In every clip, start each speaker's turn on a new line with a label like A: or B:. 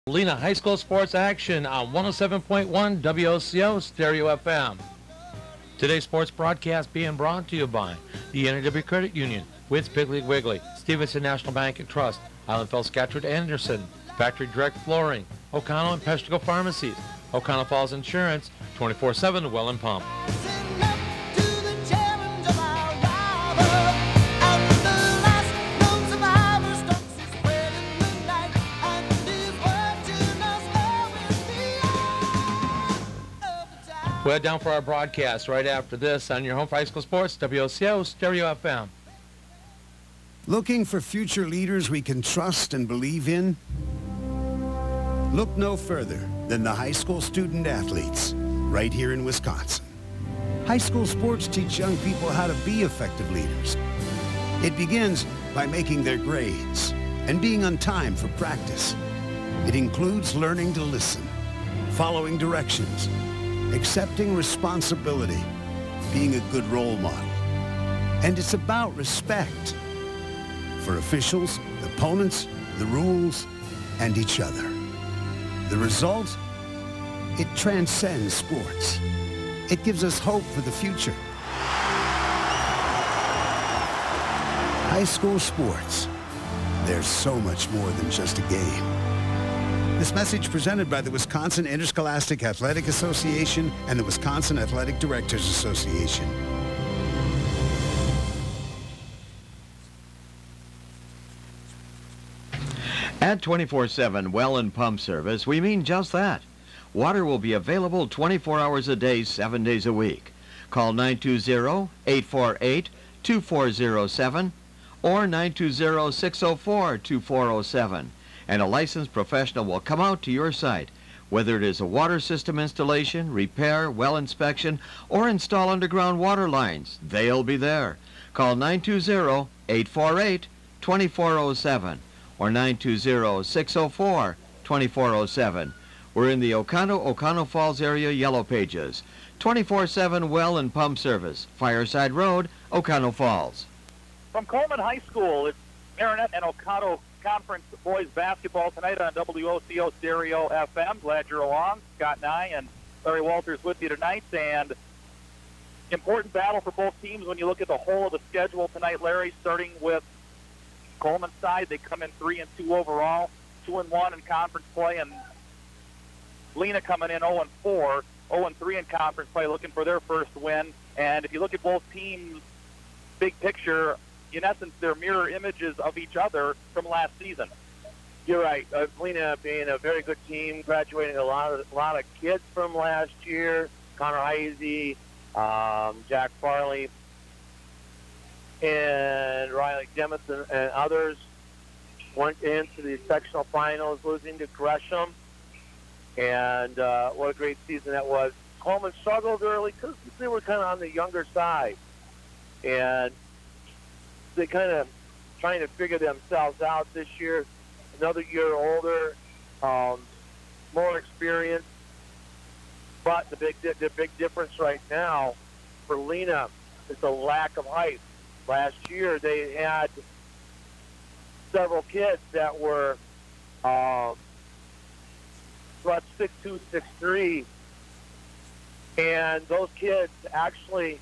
A: Lena High School sports action on 107.1 WOCO Stereo FM. Today's sports broadcast being brought to you by the NAW Credit Union, with Piggly Wiggly, Stevenson National Bank and Trust, Islandfeld, Scatcherd, Anderson, Factory Direct Flooring, O'Connell and Peshtigo Pharmacies, O'Connell Falls Insurance, 24/7 Well and Pump. We'll head down for our broadcast right after this on your home for high school sports, WOCO Stereo FM.
B: Looking for future leaders we can trust and believe in? Look no further than the high school student athletes right here in Wisconsin. High school sports teach young people how to be effective leaders. It begins by making their grades and being on time for practice. It includes learning to listen, following directions, accepting responsibility, being a good role model. And it's about respect for officials, opponents, the rules, and each other. The result? It transcends sports. It gives us hope for the future. High school sports. There's so much more than just a game. This message presented by the Wisconsin Interscholastic Athletic Association and the Wisconsin Athletic Directors Association.
C: At 24/7 Well and Pump Service, we mean just that. Water will be available 24 hours a day, 7 days a week. Call 920-848-2407 or 920-604-2407. And a licensed professional will come out to your site, whether it is a water system installation, repair, well inspection, or install underground water lines. They'll be there. Call 920-848-2407 or 920-604-2407. We're in the O'Connell Falls area Yellow Pages. 24/7 Well and Pump Service, Fireside Road, O'Connell Falls.
D: From Coleman High School, it's Marinette and O'Connell Conference boys basketball tonight on WOCO Stereo FM. Glad you're along. Scott Nye and Larry Walters with you tonight. And important battle for both teams when you look at the whole of the schedule tonight, Larry, starting with Coleman's side. They come in 3-2 overall, 2-1 in conference play, and Lena coming in 0-4, 0-3 in conference play, looking for their first win. And if you look at both teams, big picture, in essence, they're mirror images of each other from last season.
E: You're right. Lena being a very good team, graduating a lot of kids from last year. Connor Heisey, Jack Farley, and Riley Jemison and others went into the sectional finals, losing to Gresham. And what a great season that was. Coleman struggled early because they were kind of on the younger side. And they kind of trying to figure themselves out this year. Another year older, more experience. But the big difference right now for Lena is the lack of height. Last year they had several kids that were about 6'2", 6'3", and those kids actually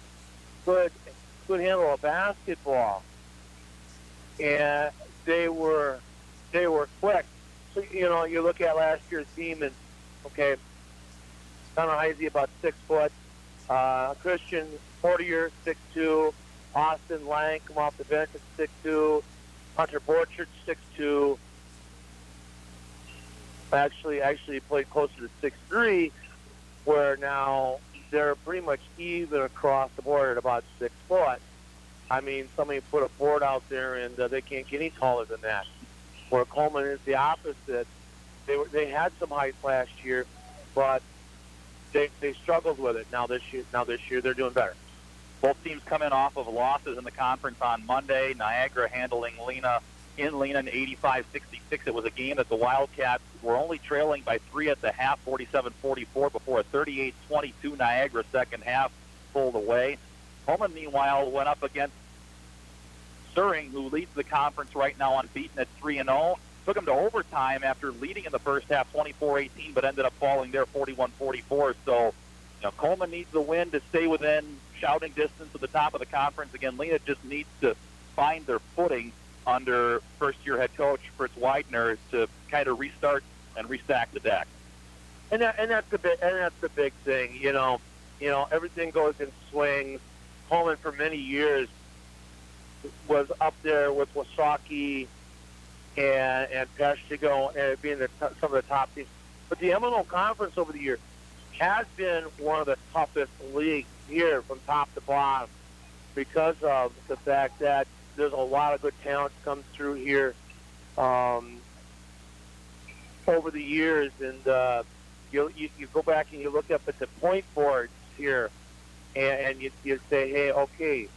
E: could handle a basketball. And they were quick. So, you know, you look at last year's team and, okay, Connor Heisey about 6 foot, Christian Portier 6'2", Austin Lang come off the bench at 6'2", Hunter Borchard 6'2", actually played closer to 6'3", where now they're pretty much even across the board at about 6 foot. I mean, somebody put a board out there and they can't get any taller than that. Where Coleman is the opposite. They had some height last year, but they struggled with it. Now this year they're doing better.
D: Both teams come in off of losses in the conference on Monday. Niagara handling Lena in 85-66. It was a game that the Wildcats were only trailing by 3 at the half, 47-44, before a 38-22 Niagara second half pulled away. Coleman, meanwhile, went up against Suring, who leads the conference right now unbeaten at 3-0. took them to overtime after leading in the first half 24-18, but ended up falling there 41-44. So, Coleman needs the win to stay within shouting distance at the top of the conference. Again, Lena just needs to find their footing under first-year head coach Fritz Widener to kind of restart and restack the deck.
E: And that's the big thing. Everything goes in swings. Coleman for many years was up there with Wasaki and Peshtigo and being some of the top teams. But the M&O Conference over the years has been one of the toughest leagues here from top to bottom because of the fact that there's a lot of good talent come through here over the years. And you go back and you look up at the point boards here and you say, hey, okay,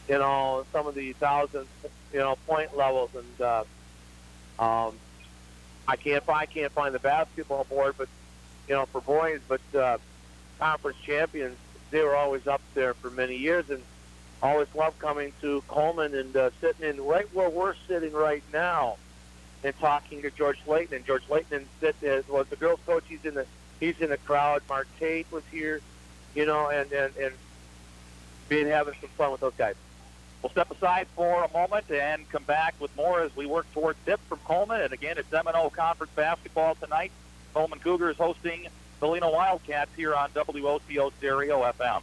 E: some of the 1,000, point levels, and I can't find the basketball board, but for boys, but conference champions, they were always up there for many years, and always loved coming to Coleman and sitting in right where we're sitting right now, and talking to George Layton. And George Layton was the girls' coach. He's in the crowd. Mark Tate was here, and having some fun with those guys.
D: We'll step aside for a moment and come back with more as we work towards tip from Coleman. And again, it's M&O Conference basketball tonight. Coleman Cougars hosting the Lena Wildcats here on WOCO Stereo FM.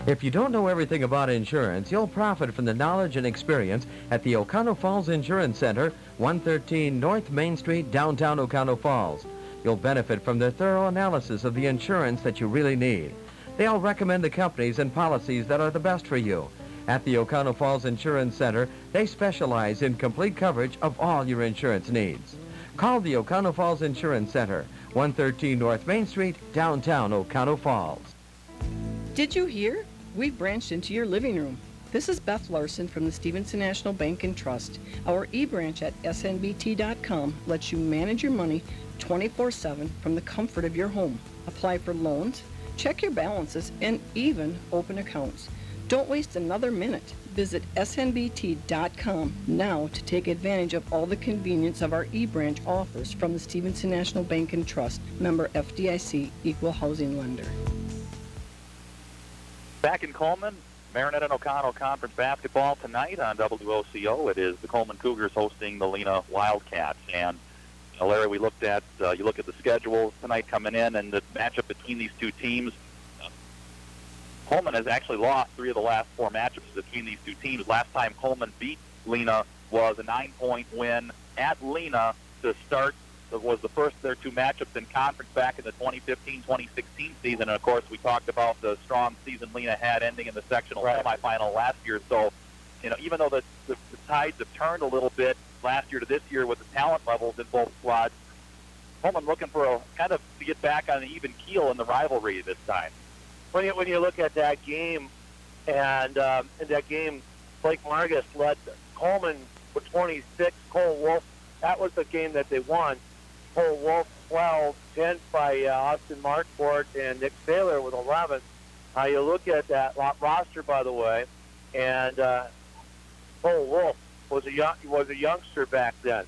F: If you don't know everything about insurance, you'll profit from the knowledge and experience at the Oconto Falls Insurance Center, 113 North Main Street, downtown Oconto Falls. You'll benefit from their thorough analysis of the insurance that you really need. They'll recommend the companies and policies that are the best for you. At the Oconto Falls Insurance Center, they specialize in complete coverage of all your insurance needs. Call the Oconto Falls Insurance Center, 113 North Main Street, downtown Oconto Falls.
G: Did you hear? We've branched into your living room. This is Beth Larson from the Stevenson National Bank and Trust. Our e-branch at snbt.com lets you manage your money 24/7 from the comfort of your home. Apply for loans, check your balances, and even open accounts. Don't waste another minute. Visit snbt.com now to take advantage of all the convenience of our e-branch offers from the Stevenson National Bank and Trust, member FDIC, equal housing lender.
D: Back in Coleman, Marinette and Oconto Conference basketball tonight on WOCO. It is the Coleman Cougars hosting the Lena Wildcats. And Larry, we looked at you look at the schedules tonight coming in, and the matchup between these two teams. Coleman has actually lost 3 of the last 4 matchups between these two teams. Last time Coleman beat Lena was a 9-point win at Lena to start. It was the first of their 2 matchups in conference back in the 2015-2016 season. And, of course, we talked about the strong season Lena had ending in the sectional semifinal last year. So, even though the tides have turned a little bit last year to this year with the talent levels in both squads, Coleman looking for to get back on an even keel in the rivalry this time.
E: When you look at that game, and in that game, Blake Margus led Coleman with 26. Cole Wolf, that was the game that they won. Cole Wolf 12, 10 by Austin Markford and Nick Saylor with 11. You look at that roster, by the way, and Cole Wolf was a youngster back then,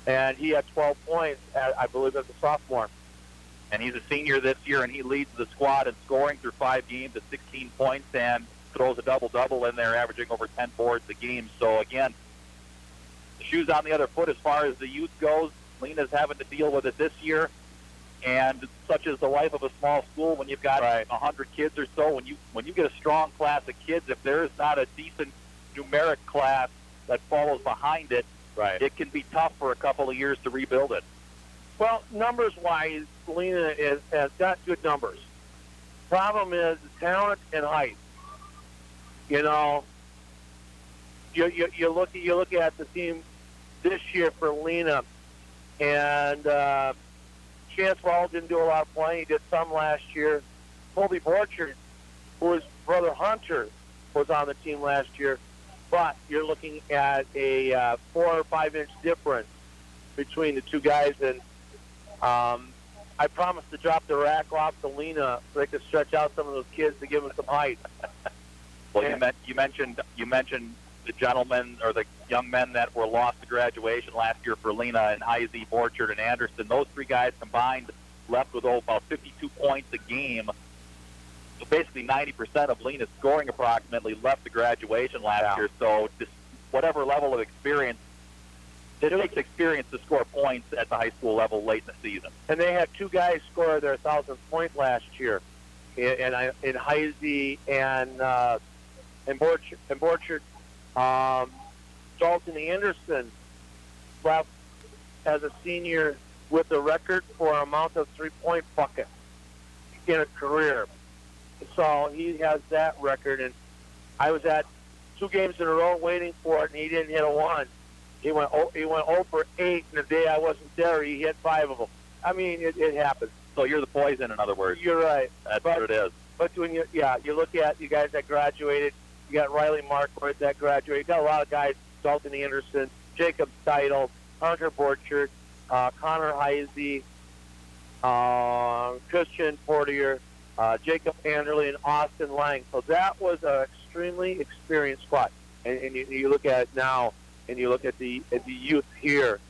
E: and he had 12 points, I believe, as a sophomore.
D: And he's a senior this year, and he leads the squad in scoring through 5 games at 16 points and throws a double-double in there, averaging over 10 boards a game. So, again, the shoe's on the other foot as far as the youth goes. Lena's having to deal with it this year, and such is the life of a small school when you've got 100 kids or so. When you get a strong class of kids, if there is not a decent numeric class that follows behind it, it can be tough for a couple of years to rebuild it.
E: Well, numbers-wise, Lena has got good numbers. Problem is talent and height. You look at the team this year for Lena, and Chance Rawls didn't do a lot of playing. He did some last year. Colby Borchard, whose brother Hunter was on the team last year, but you're looking at a 4 or 5 inch difference between the two guys, and I promised to drop the rack off to Lena so they could stretch out some of those kids to give them some height.
D: Well, you mentioned the gentlemen or the young men that were lost to graduation last year for Lena and Heisey, Borchard, and Anderson. Those three guys combined left with about 52 points a game. So basically 90% of Lena's scoring approximately left the graduation last year. So just whatever level of experience, it takes experience to score points at the high school level late in the season.
E: And they had two guys score their 1,000th point last year, in Heisey and Borchard. Dalton Anderson left as a senior with the record for amount of three-point buckets in a career. So he has that record, and I was at 2 games in a row waiting for it, and he didn't hit a one. He went 0 for 8, and the day I wasn't there, he hit 5 of them. I mean, it happens.
D: So you're the poison, in other words.
E: You're right.
D: That's what it is.
E: But when you look at you guys that graduated, you got Riley Marquardt that graduated. You got a lot of guys, Dalton Anderson, Jacob Steidel, Hunter Borchard, Connor Heisey, Christian Portier, Jacob Anderley, and Austin Lang. So that was an extremely experienced squad. And you look at it now, and you look at the youth here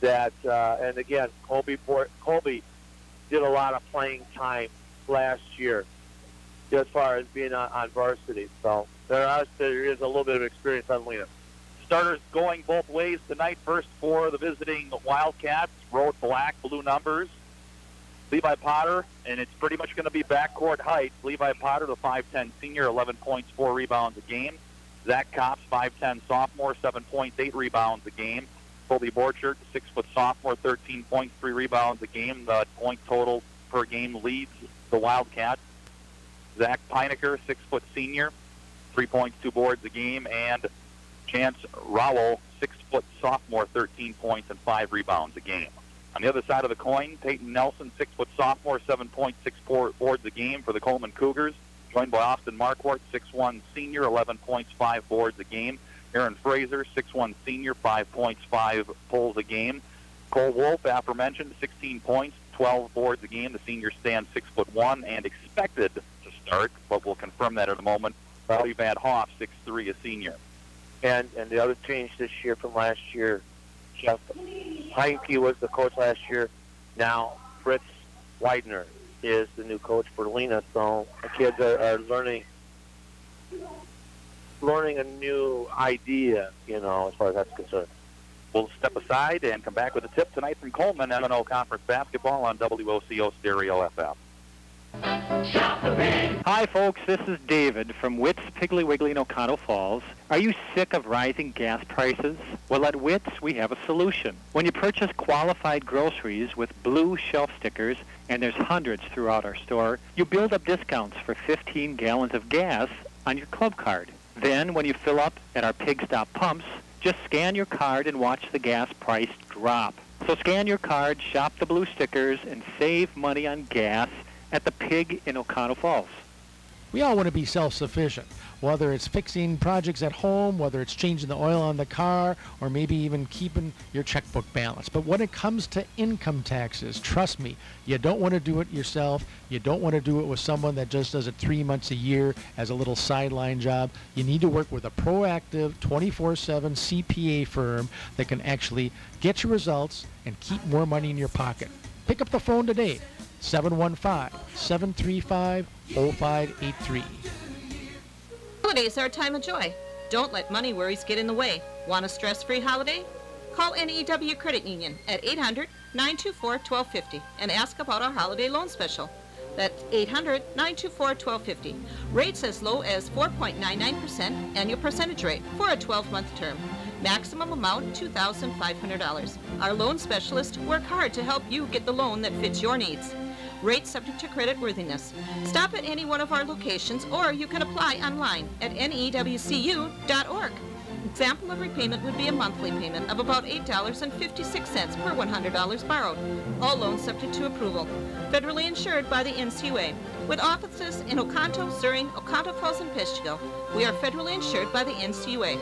E: that, and again, Colby did a lot of playing time last year as far as being on varsity. So there is a little bit of experience on Lena.
D: Starters going both ways tonight. First for the visiting Wildcats, road black, blue numbers. Levi Potter, and it's pretty much going to be backcourt height. Levi Potter, the 5'10 senior, 11 points, 4 rebounds a game. Zach Copps, 5'10 sophomore, 7 points, 8 rebounds a game. Colby Borchard, 6-foot sophomore, 13 points, 3 rebounds a game. The point total per game leads the Wildcats. Zach Peinecker, 6-foot senior, 3 points, 2 boards a game. And Chance Rowell, 6-foot sophomore, 13 points and 5 rebounds a game. On the other side of the coin, Peyton Nelson, 6-foot sophomore, 7 points, 6 boards a game for the Coleman Cougars, joined by Austin Marquardt, 6'1 senior, 11 points, 5 boards a game. Aaron Fraser, 6'1 senior, 5 points, 5 pulls a game. Cole Wolf, aforementioned, 16 points, 12 boards a game. The senior stands 6'1 and expected to start, but we'll confirm that in a moment. Riley Van Hoff, 6'3, a senior.
E: And the other change this year from last year, Jeff Heinke was the coach last year. Now Fritz Widener is the new coach for Lena. So the kids are learning a new idea, as far as that's concerned.
D: We'll step aside and come back with a tip tonight from Coleman, M&O Conference Basketball on WOCO Stereo FM.
H: Hi, folks. This is David from Witt's Piggly Wiggly in Oconto Falls. Are you sick of rising gas prices? Well, at Witt's, we have a solution. When you purchase qualified groceries with blue shelf stickers, and there's hundreds throughout our store, you build up discounts for 15 gallons of gas on your club card. Then, when you fill up at our Pig Stop pumps, just scan your card and watch the gas price drop. So scan your card, shop the blue stickers, and save money on gas at the Pig in Oconto Falls.
I: We all want to be self-sufficient, whether it's fixing projects at home, whether it's changing the oil on the car, or maybe even keeping your checkbook balanced. But when it comes to income taxes, trust me, you don't want to do it yourself. You don't want to do it with someone that just does it 3 months a year as a little sideline job. You need to work with a proactive 24/7 CPA firm that can actually get your results and keep more money in your pocket. Pick up the phone today. 715-735-0583.
J: Holidays are a time of joy. Don't let money worries get in the way. Want a stress-free holiday? Call NEW Credit Union at 800-924-1250 and ask about our holiday loan special. That's 800-924-1250. Rates as low as 4.99% annual percentage rate for a 12-month term. Maximum amount $2,500. Our loan specialists work hard to help you get the loan that fits your needs. Rates subject to credit worthiness. Stop at any one of our locations, or you can apply online at newcu.org. Example of repayment would be a monthly payment of about $8.56 per $100 borrowed. All loans subject to approval. Federally insured by the NCUA. With offices in Oconto, Zuring, Oconto Falls, and Peshtigo, we are federally insured by the NCUA.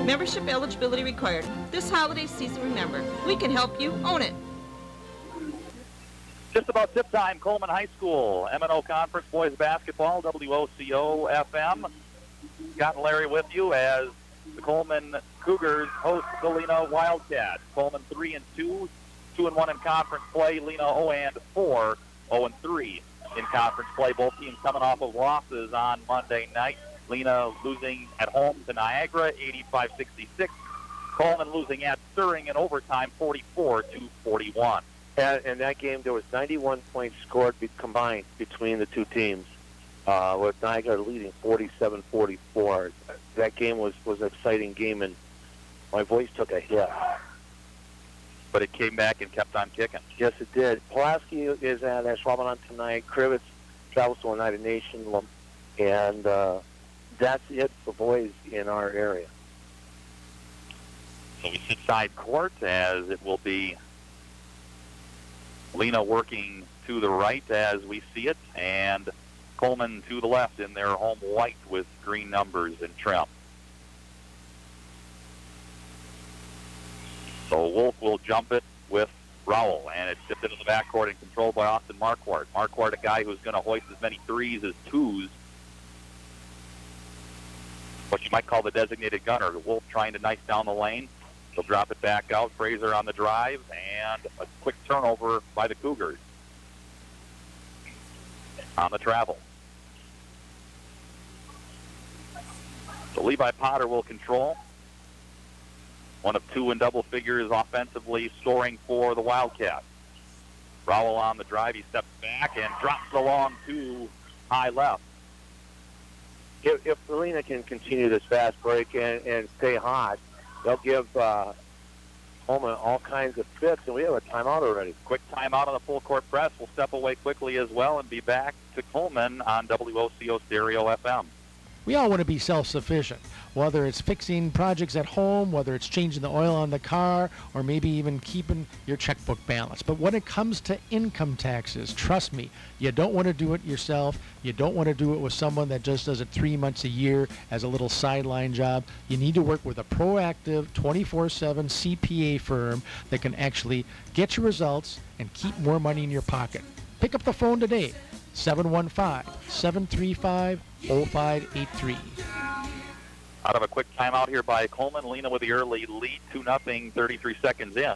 J: Membership eligibility required. This holiday season, remember, we can help you own it.
D: Just about tip time, Coleman High School, M&O Conference Boys Basketball, WOCO FM. Scott and Larry with you as the Coleman Cougars host the Lena Wildcats. Coleman 3-2, 2-1 in conference play. Lena 0-4, 0-3 in conference play. Both teams coming off of losses on Monday night. Lena losing at home to Niagara, 85-66. Coleman losing at Sterling in overtime, 44-41.
E: In that game, there was 91 points scored combined between the two teams, with Niagara leading 47-44. That game was an exciting game, and my voice took a hit.
D: But it came back and kept on kicking.
E: Yes, it did. Pulaski is at Schwabenland tonight. Krivitz travels to Oneida Nation, and that's it for boys in our area.
D: So we sit side court as it will be Lena working to the right as we see it, and Coleman to the left in their home white with green numbers and trim. So Wolf will jump it with Rowell, and it's tipped into the backcourt and controlled by Austin Marquardt. Marquardt, a guy who's going to hoist as many threes as twos. What you might call the designated gunner. Wolf trying to nice down the lane. He'll drop it back out. Fraser on the drive, and a quick turnover by the Cougars on the travel. So Levi Potter will control. One of two in double figures offensively scoring for the Wildcats. Rowell on the drive. He steps back and drops the long two high left.
E: If Lena can continue this fast break and stay hot, they'll give Coleman all kinds of fits, and we have a timeout already.
D: Quick timeout on the full court press. We'll step away quickly as well and be back to Coleman on WOCO Stereo FM.
I: We all want to be self-sufficient, whether it's fixing projects at home, whether it's changing the oil on the car, or maybe even keeping your checkbook balanced. But when it comes to income taxes, trust me, you don't want to do it yourself. You don't want to do it with someone that just does it 3 months a year as a little sideline job. You need to work with a proactive 24/7 CPA firm that can actually get you results and keep more money in your pocket. Pick up the phone today, 715-735-0583.
D: Out of a quick timeout here by Coleman. Lena with the early lead, 2-0, 33 seconds in.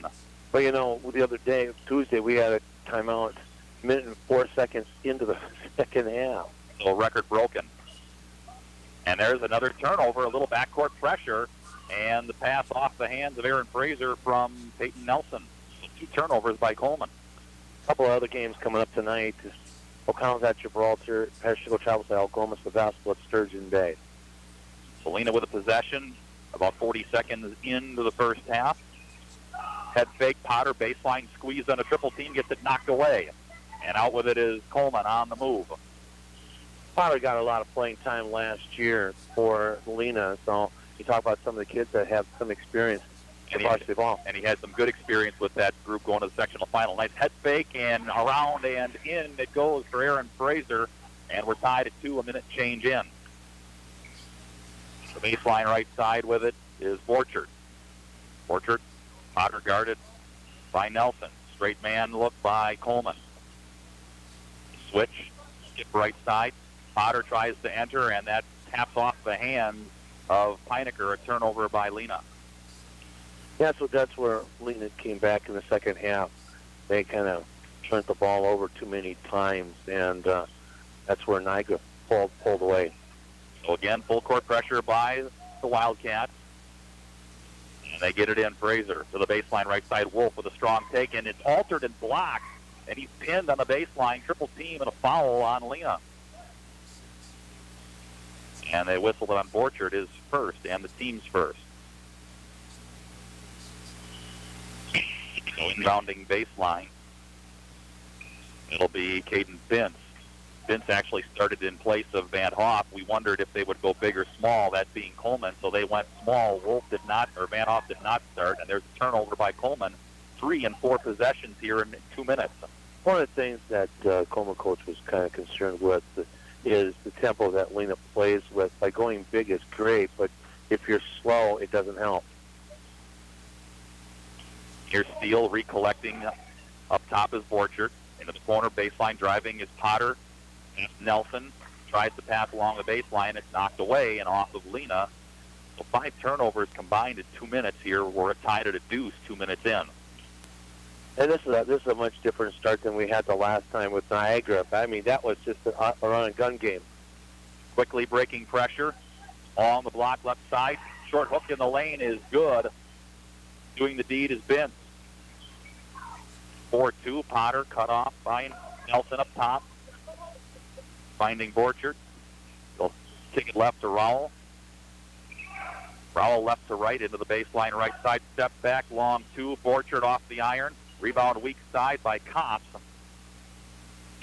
E: Well, you know, the other day, Tuesday, we had a timeout, minute and 4 seconds into the second half.
D: So record broken. And there's another turnover, a little backcourt pressure, and the pass off the hands of Aaron Fraser from Peyton Nelson. So 2 turnovers by Coleman.
E: A couple of other games coming up tonight. O'Connell's at Gibraltar. Pasco travels to Algoma Sebastopol at Sturgeon Bay.
D: Lena with a possession, about 40 seconds into the first half. Head fake, Potter, baseline squeeze on a triple team, gets it knocked away. And out with it is Coleman on the move.
E: Potter got a lot of playing time last year for Lena, so you talk about some of the kids that have some experience in varsity ball.
D: And he had some good experience with that group going to the sectional final. Nice head fake, and around and in it goes for Aaron Fraser, and we're tied at 2, a minute change in. The baseline right side with it is Borchert. Borchert, Potter guarded by Nelson. Straight man look by Coleman. Switch, skip right side. Potter tries to enter, and that taps off the hands of Peinecker, a turnover by Lena.
E: Yeah, so that's where Lena came back in the second half. They kind of turned the ball over too many times, and that's where Niagara pulled away.
D: So again, full court pressure by the Wildcats. And they get it in. Fraser to the baseline right side. Wolf with a strong take, and it's altered and blocked. And he's pinned on the baseline. Triple team and a foul on Lena. And they whistled it on Borchert, his first, and the team's first. So inbounding baseline. It'll be Caden Vince. Vince actually started in place of Van Hoff. We wondered if they would go big or small, that being Coleman. So they went small. Wolf did not, or Van Hoff did not start. And there's a turnover by Coleman. 3 and 4 possessions here in 2 minutes.
E: One of the things that Coleman coach was kind of concerned with is the tempo that Lena plays with. By going big is great, but if you're slow, it doesn't help.
D: Here's Steele recollecting. Up top is Borchert. Into the corner, baseline driving is Potter. Nelson tries to pass along the baseline. It's knocked away and off of Lena. So 5 turnovers combined in 2 minutes here. We're tied at a deuce 2 minutes in.
E: And this is a much different start than we had the last time with Niagara. I mean, that was just a run-and-gun game.
D: Quickly breaking pressure on the block left side. Short hook in the lane is good. Doing the deed is Vince. 4-2, Potter cut off by Nelson up top. Finding Borchert. He'll kick it left to Rowell. Rowell left to right into the baseline right side. Step back, long 2. Borchert off the iron. Rebound weak side by Kops.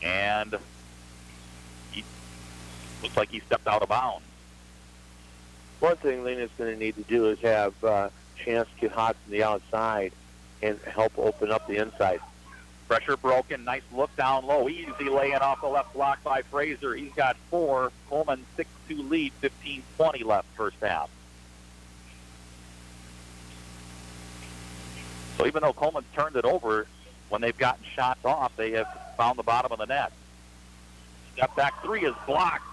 D: And he looks like he stepped out of bounds.
E: One thing Lena's going to need to do is have Chance get hot from the outside and help open up the inside.
D: Pressure broken. Nice look down low. Easy laying off the left block by Fraser. He's got 4. Coleman 6-2 lead. 15:20 left first half. So even though Coleman's turned it over, when they've gotten shots off, they have found the bottom of the net. Step back 3 is blocked.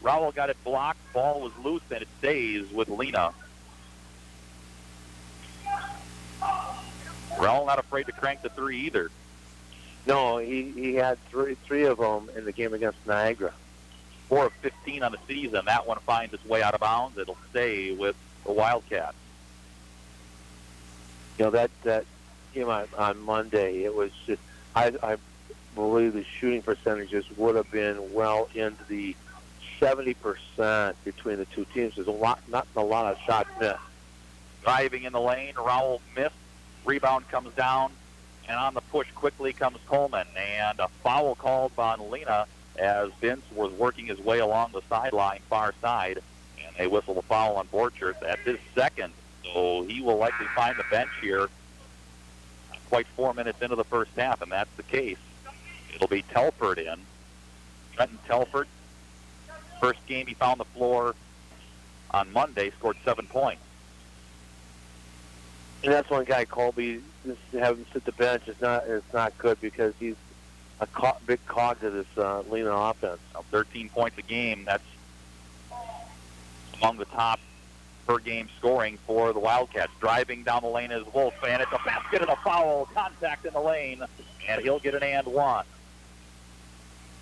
D: Rowell got it blocked. Ball was loose, and it stays with Lena. Rowell not afraid to crank the 3 either.
E: No, he had three of them in the game against Niagara.
D: 4 of 15 on the season. That one finds its way out of bounds. It'll stay with the Wildcats.
E: You know, that game on Monday, it was just, I believe the shooting percentages would have been well into the 70% between the two teams. There's not a lot of shots missed.
D: Driving in the lane, Rowell missed. Rebound comes down, and on the push quickly comes Coleman. And a foul called on Lena as Vince was working his way along the sideline, far side, and they whistle the foul on Borchert. That's his second, so he will likely find the bench here quite 4 minutes into the first half, and that's the case. It'll be Telford in. Trenton Telford, first game he found the floor on Monday, scored 7 points.
E: And that's one guy, Colby, just having him sit the bench is not good because he's a big cog to this Lena offense.
D: 13 points a game. That's among the top per game scoring for the Wildcats. Driving down the lane is Wolf, and it's a basket and a foul. Contact in the lane, and he'll get an and one.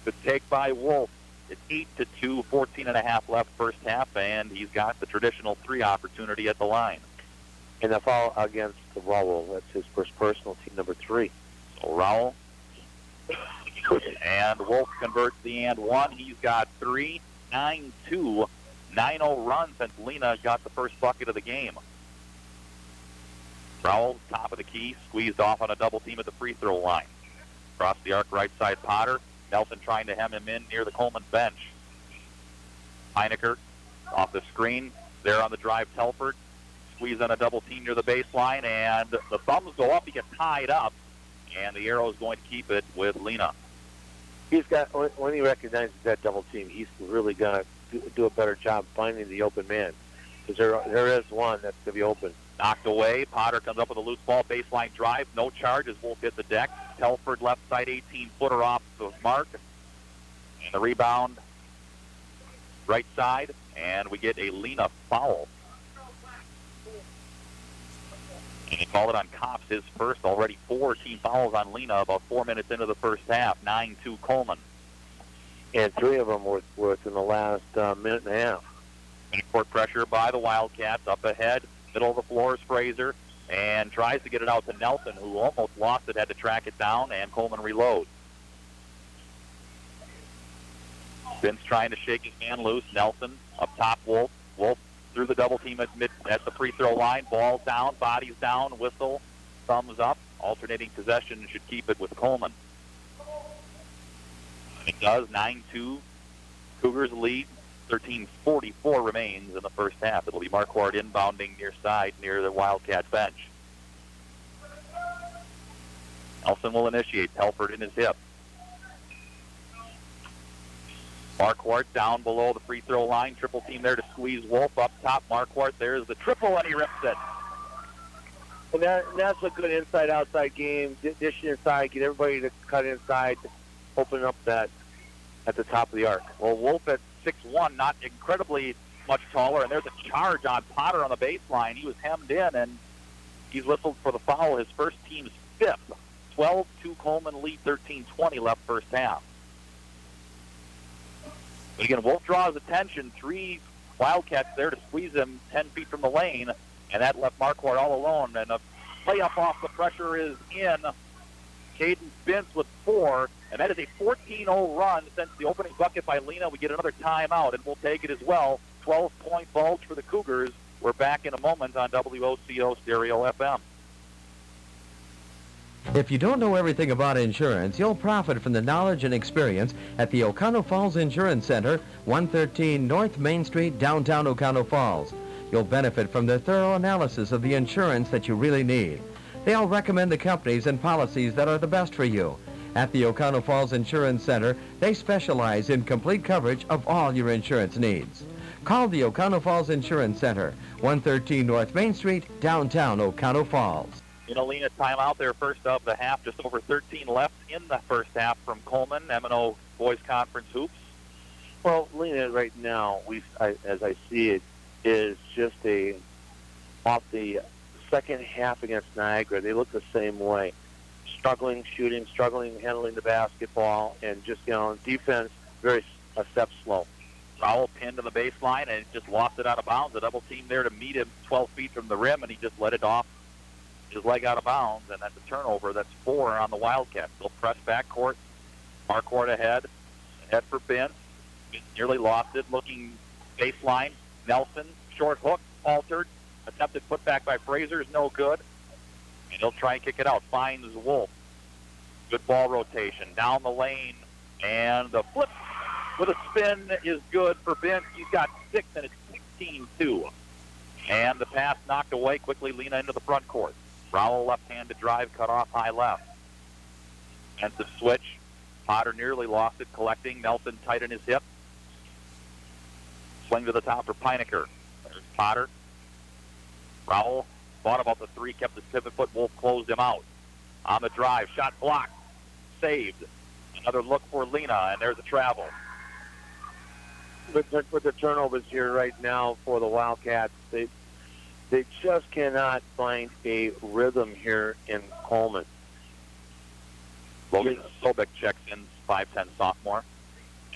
D: Good take by Wolf. It's 8-2, 14.5 left first half, and he's got the traditional 3 opportunity at the line.
E: And a foul against Rowell. That's his first personal, team number 3.
D: So Rowell and Wolf converts the and one. He's got 3, 9-2, 9-0 run since Lena got the first bucket of the game. Rowell, top of the key, squeezed off on a double team at the free throw line. Across the arc, right side Potter. Nelson trying to hem him in near the Coleman bench. Heinecker off the screen. There on the drive, Telford. Squeeze on a double team near the baseline, and the thumbs go up. He gets tied up, and the arrow is going to keep it with Lena.
E: He's got, when he recognizes that double team, he's really going to do a better job finding the open man. Because there is one that's going to be open.
D: Knocked away. Potter comes up with a loose ball, baseline drive. No charge as Wolf hit the deck. Telford left side 18-footer off the mark. And the rebound right side, and we get a Lena foul. And he called it on Kops, his first. Already 4 team fouls on Lena about 4 minutes into the first half. 9-2 Coleman.
E: And 3 of them were within the last minute and a half.
D: Court pressure by the Wildcats. Up ahead, middle of the floor is Fraser, and tries to get it out to Nelson, who almost lost it, had to track it down, and Coleman reloads. Vince trying to shake his man loose. Nelson up top, Wolf. Wolf through the double team at the free throw line. Ball down, bodies down, whistle, thumbs up. Alternating possession should keep it with Coleman. And it does. 9-2. Cougars lead. 13:44 remains in the first half. It'll be Marquardt inbounding near side near the Wildcats bench. Nelson will initiate. Telford in his hip. Marquardt down below the free throw line. Triple team there to squeeze Wolf up top. Marquardt, there's the triple, and he rips it.
E: And that's a good inside-outside game. Dish inside, get everybody to cut inside, open up that at the top of the arc.
D: Well, Wolf at 6'1", not incredibly much taller, and there's a charge on Potter on the baseline. He was hemmed in, and he's whistled for the foul, his first team's fifth. 12-2 Coleman lead, 13:20 left first half. But again, Wolf draws attention. 3 Wildcats there to squeeze him 10 feet from the lane, and that left Marquardt all alone. And a layup off the pressure is in. Caden Spence with 4, and that is a 14-0 run since the opening bucket by Lena. We get another timeout, and we'll take it as well. 12-point bulge for the Cougars. We're back in a moment on WOCO Stereo FM.
F: If you don't know everything about insurance, you'll profit from the knowledge and experience at the Oconto Falls Insurance Center, 113 North Main Street, downtown Oconto Falls. You'll benefit from their thorough analysis of the insurance that you really need. They'll recommend the companies and policies that are the best for you. At the Oconto Falls Insurance Center, they specialize in complete coverage of all your insurance needs. Call the Oconto Falls Insurance Center, 113 North Main Street, downtown Oconto Falls.
D: Lena timeout there, first of the half, just over 13 left in the first half from Coleman, M&O Boys Conference Hoops.
E: Well, Lena right now, as I see it, is just off the second half against Niagara. They look the same way. Struggling shooting, struggling handling the basketball, and just, defense very a step slow.
D: Rowell pinned to the baseline and just lost it out of bounds. A double team there to meet him 12 feet from the rim, and he just let it off his leg out of bounds, and that's a turnover. That's 4 on the Wildcats. They'll press backcourt. Marquardt ahead for Bince. Bince nearly lost it. Looking baseline. Nelson, short hook, altered. Attempted putback by Fraser is no good. And he'll try and kick it out. Finds Wolf. Good ball rotation. Down the lane. And the flip with a spin is good for Bince. He's got 6, and it's 16-2. And the pass knocked away quickly. Lena into the front court. Rowell left-handed drive, cut off high left. Defensive switch. Potter nearly lost it, collecting. Nelson tight in his hip. Swing to the top for Pinecker. There's Potter. Rowell thought about the 3, kept his pivot foot. Wolf closed him out. On the drive, shot blocked. Saved. Another look for Lena, and there's a travel.
E: With the turnovers here right now for the Wildcats, they just cannot find a rhythm here in Coleman.
D: Logan Sobek checks in, 5'10 sophomore,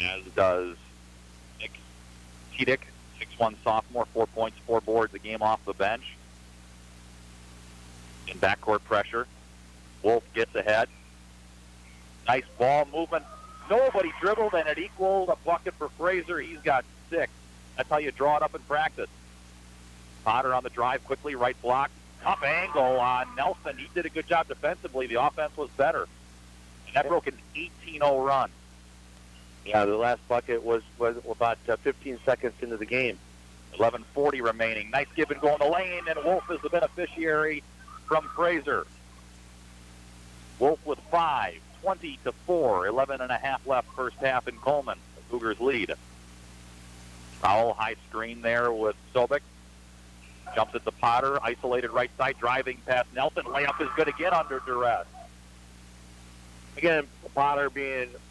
D: as does Nick Tiedick, 6'1 sophomore, 4 points, 4 boards, a game off the bench. In backcourt pressure, Wolf gets ahead. Nice ball movement. Nobody dribbled, and it equaled a bucket for Fraser. He's got 6. That's how you draw it up in practice. Potter on the drive quickly, right block. Tough angle on Nelson. He did a good job defensively. The offense was better. And that broke an 18-0 run.
E: Yeah, the last bucket was about 15 seconds into the game.
D: 11:40 remaining. Nice give and go in the lane, and Wolf is the beneficiary from Fraser. Wolf with 5, 20-4, 11 and a half left first half in Coleman. The Cougars lead. Foul, high screen there with Sobek. Jumps at the Potter, isolated right side, driving past Nelson. Layup is good again under duress.
E: Again, Potter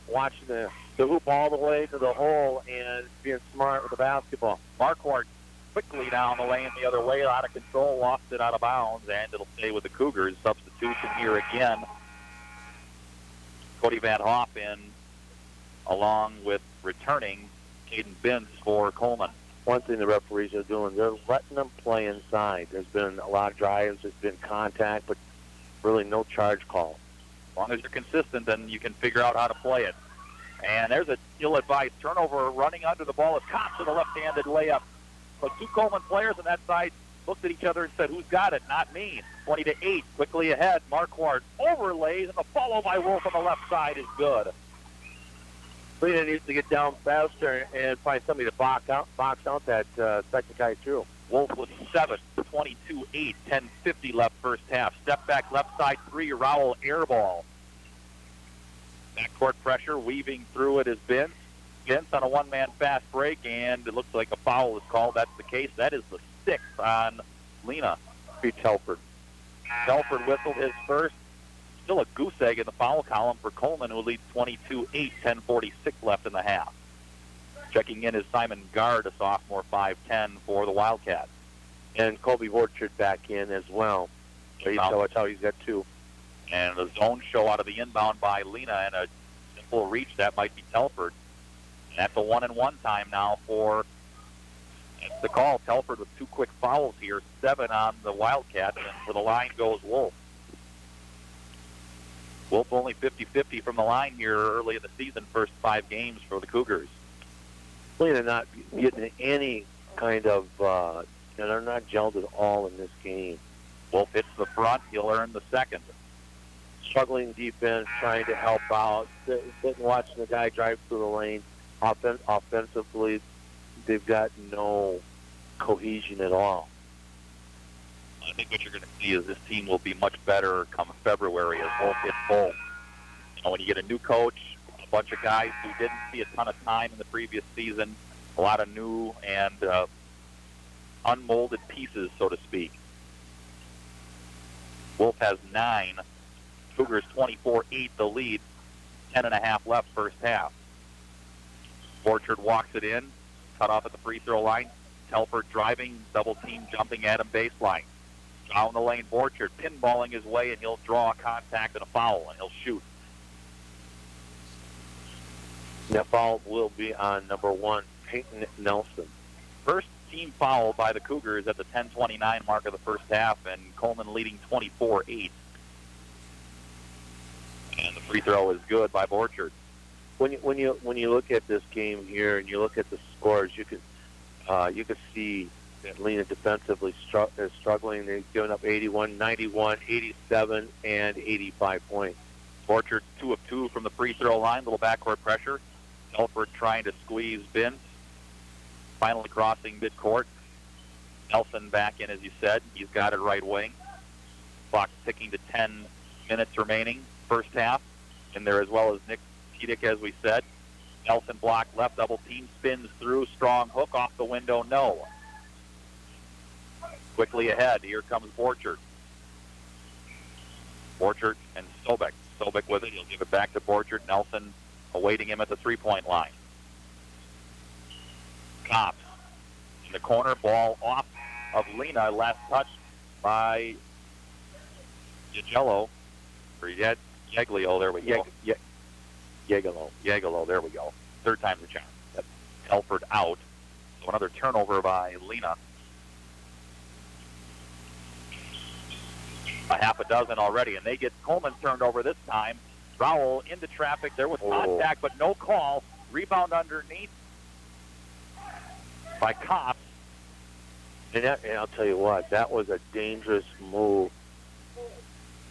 E: watching the hoop all the way to the hole and being smart with the basketball.
D: Marquardt quickly down the lane the other way, out of control, lost it out of bounds, and it'll stay with the Cougars. Substitution here again. Cody Van Hoff in, along with returning Caden Bince for Coleman.
E: One thing the referees are doing, they're letting them play inside. There's been a lot of drives, there's been contact, but really no charge call.
D: As long as you're consistent, then you can figure out how to play it. And there's a ill-advised turnover. Running under the ball is Cox with a left-handed layup. So 2 Coleman players on that side looked at each other and said, "Who's got it? Not me." 20-8, quickly ahead. Marquardt overlays, and the follow by Wolf on the left side is good.
E: Lena needs to get down faster and find somebody to box out that second guy too.
D: Wolf with 7, 22-8, 10:50 left first half. Step back left side 3, Rowell air ball. Backcourt pressure, weaving through it is Bince. Bince on a one-man fast break, and it looks like a foul is called. That's the case. That is the 6th on Lena.
E: Beats Telford.
D: Telford whistled his first. Still a goose egg in the foul column for Coleman, who leads 22-8, 10:46 left in the half. Checking in is Simon Gard, a sophomore, 5'10", for the Wildcats.
E: And Colby Orchard back in as well. So that's how he's got 2.
D: And the zone show out of the inbound by Lena, and a simple reach that might be Telford. And that's a 1-and-1 time now for, that's the call. Telford with 2 quick fouls here, 7 on the Wildcats, and to the line goes Wolf. Wolf only 50-50 from the line here early in the season, first 5 games for the Cougars.
E: Lena not getting any kind of, they're not gelled at all in this game.
D: Wolf hits the front, he'll earn the second.
E: Struggling defense, trying to help out, sitting watching the guy drive through the lane. Offensively, they've got no cohesion at all.
D: I think what you're going to see is this team will be much better come February as Wolf hits full. You know, when you get a new coach, a bunch of guys who didn't see a ton of time in the previous season, a lot of new and unmolded pieces, so to speak. Wolf has 9. Cougars 24-8 the lead. 10.5 left first half. Orchard walks it in. Cut off at the free throw line. Telford driving, double team jumping at him baseline. Down the lane, Borchard pinballing his way, and he'll draw a contact and a foul, and he'll shoot.
E: That foul will be on number 1, Peyton Nelson.
D: First team foul by the Cougars at the 10:29 mark of the first half, and Coleman leading 24-8. And the free throw is good by Borchard.
E: When you look at this game here and you look at the scores, you could see that Lena defensively is struggling. They've given up 81, 91, 87, and 85 points.
D: Borchard 2 of 2 from the free throw line. Little backcourt pressure. Telford trying to squeeze Binns. Finally crossing midcourt. Nelson back in, as you said. He's got it right wing. Clock ticking to 10 minutes remaining. First half. In there as well as Nick Pedic, as we said. Nelson block left, double team, spins through, strong hook off the window, no. Quickly ahead, here comes Borchard. Borchard and Sobek. Sobek with it, he'll give it back to Borchard. Nelson awaiting him at the three-point line. Cops in the corner, ball off of Lena, last touch by Yagello, or Yeglio, there we go. Yegalo, there we go. Third time's the charm. That's Telford out. So another turnover by Lena. A half a dozen already, and they get Coleman turned over this time. Rowell into traffic. There was contact, but no call. Rebound underneath by Kopp.
E: And I'll tell you what, that was a dangerous move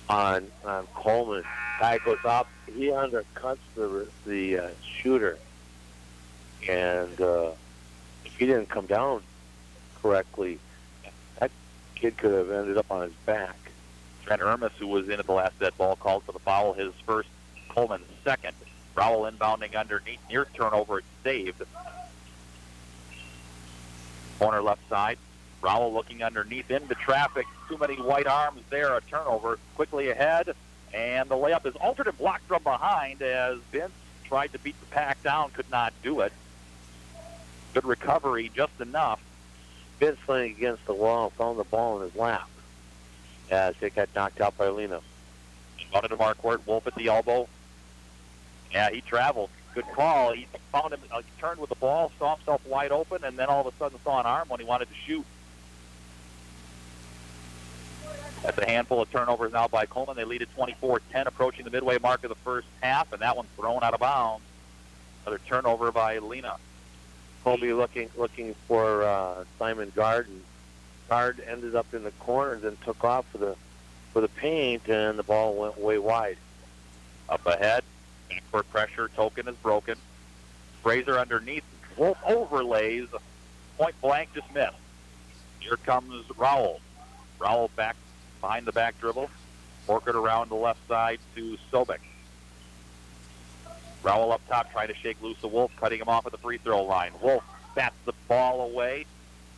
E: on Coleman. Guy goes up, he undercuts the shooter, and if he didn't come down correctly, that kid could have ended up on his back.
D: Trent Ermis, who was in at the last dead ball, called for the foul, his first, Coleman's second. Rowell inbounding underneath, near turnover, it's saved. Corner left side. Rowell looking underneath into traffic. Too many white arms there. A turnover. Quickly ahead. And the layup is altered and blocked from behind as Vince tried to beat the pack down. Could not do it. Good recovery, just enough.
E: Vince laying against the wall, found the ball in his lap as it got knocked out by Lena.
D: Wanted to mark Court. Wolf at the elbow. Yeah, he traveled. Good call. He found him, he turned with the ball, saw himself wide open, and then all of a sudden saw an arm when he wanted to shoot. That's a handful of turnovers now by Coleman. They lead at 24-10, approaching the midway mark of the first half, and that one's thrown out of bounds. Another turnover by Lena.
E: Colby looking for Simon Gard, and Gard ended up in the corner and then took off for the paint, and the ball went way wide.
D: Up ahead, backcourt pressure, token is broken. Fraser underneath, Wolf overlays, point blank, just missed. Here comes Rowell. Rowell back behind the back dribble. Orchard around the left side to Sobek. Rowell up top trying to shake loose the Wolf, cutting him off at the free throw line. Wolf bats the ball away.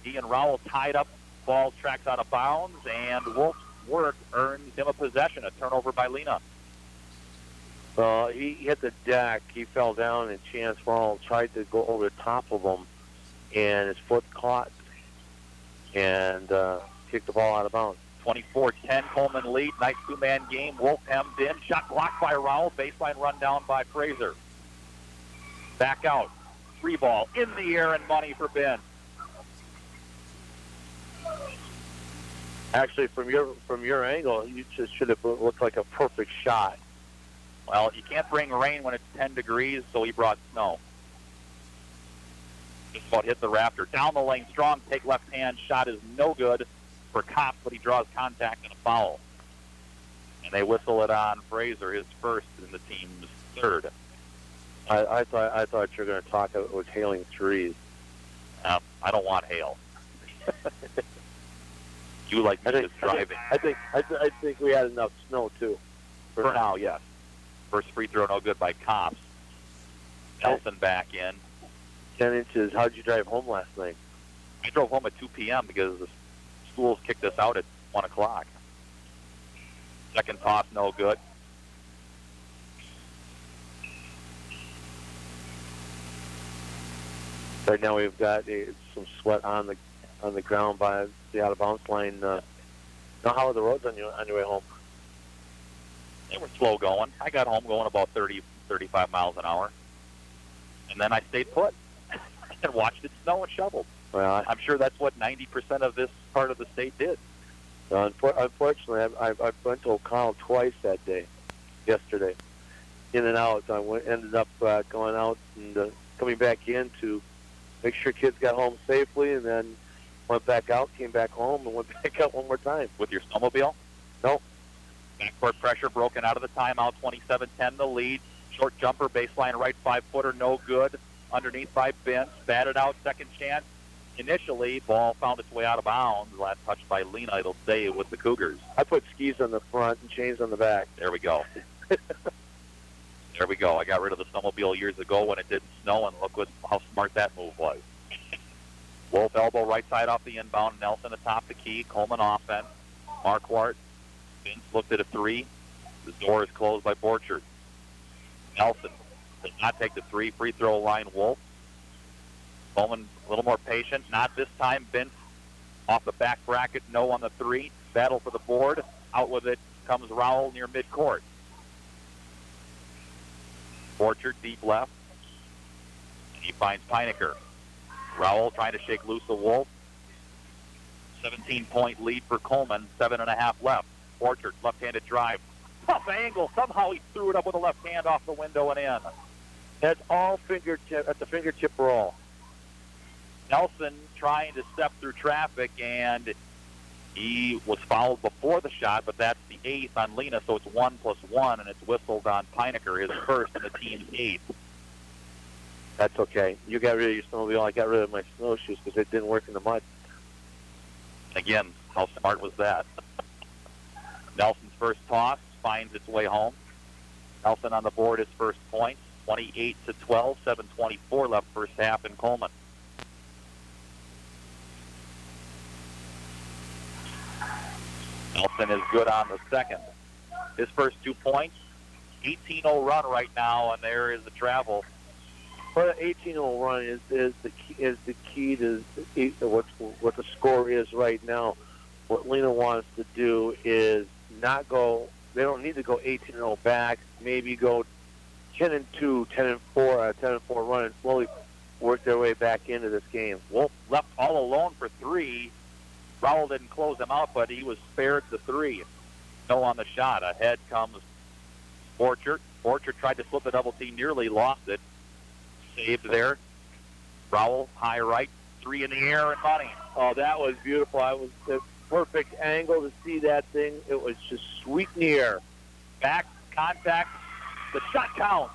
D: He and Rowell tied up. Ball tracks out of bounds, and Wolf's work earns him a possession, a turnover by Lena.
E: He hit the deck. He fell down, and Chance Ronald tried to go over the top of him, and his foot caught and kicked the ball out of bounds.
D: 24-10, Coleman lead. Nice two-man game. Wolf hemmed in. Shot blocked by Rowell. Baseline run down by Fraser. Back out. 3-ball in the air and money for Ben.
E: Actually, from your angle, you just should have looked like a perfect shot.
D: Well, you can't bring rain when it's 10 degrees, so he brought snow. Just about hit the rafter. Down the lane, strong, take left hand. Shot is no good for Kopp, but he draws contact and a foul. And they whistle it on Fraser, his first and the team's third.
E: I thought you were going to talk. It was hailing threes.
D: I don't want hail. You like me just driving.
E: I think we had enough snow too.
D: For now, yes. First free throw, no good by Kopp. Nelson back in.
E: 10 inches. How'd you drive home last night?
D: I drove home at 2 p.m. because the schools kicked us out at 1 o'clock. Second toss, no good.
E: Right now we've got some sweat on the ground by the out of bounds line. Now, how are the roads on your way home?
D: They were slow going. I got home going about 30, 35 miles an hour, and then I stayed put and watched it snow and shoveled.
E: Well,
D: I'm sure that's what 90% of this part of the state did.
E: Unfortunately, I went to O'Connell twice that day, yesterday, in and out. I ended up going out and coming back in to make sure kids got home safely, and then went back out, came back home, and went back out one more time.
D: With your snowmobile?
E: No.
D: Backcourt pressure broken out of the timeout, 27-10 the lead. Short jumper, baseline right 5-footer, no good. Underneath by Vince, batted out, second chance. Initially, ball found its way out of bounds. Last touch by Lena. It'll stay with the Cougars.
E: I put skis on the front and chains on the back.
D: There we go. There we go. I got rid of the snowmobile years ago when it didn't snow, and look how smart that move was. Wolf elbow right side off the inbound. Nelson atop the key. Coleman offense. Marquardt. Vince looked at a three. The door is closed by Borchard. Nelson does not take the three. Free throw line, Wolf. Coleman a little more patient. Not this time. Vince off the back bracket. No on the three. Battle for the board. Out with it comes Rowell near midcourt. Borchard deep left. And he finds Pinecker. Rowell trying to shake loose the Wolf. 17-point lead for Coleman. 7.5 left. Borchard, left-handed drive. Tough angle. Somehow he threw it up with the left hand off the window and in.
E: That's all fingertip at the fingertip roll.
D: Nelson trying to step through traffic, and he was fouled before the shot, but that's the 8th on Lena, so it's 1+1, and it's whistled on Pinecker, his first and the team's 8th.
E: That's okay. You got rid of your snowmobile. I got rid of my snowshoes because it didn't work in the mud.
D: Again, how smart was that? Nelson's first toss finds its way home. Nelson on the board, his first points. 28-12, 7:24 left first half in Coleman. Nelson is good on the second. His first 2 points, 18-0 run right now, and there is the travel.
E: But an 18-0 run is the key to what the score is right now. What Lena wants to do is not go. They don't need to go 18-0 back. Maybe go 10-2, 10-4, 10-4 run, and slowly work their way back into this game.
D: Wolf left all alone for three. Rowell didn't close him out, but he was spared the three. No on the shot. Ahead comes Borchard. Borchard tried to slip a double team, nearly lost it. Saved there. Rowell, high right, three in the air and money.
E: Oh, that was beautiful. I was the perfect angle to see that thing. It was just sweet in the air.
D: Back, contact, the shot counts.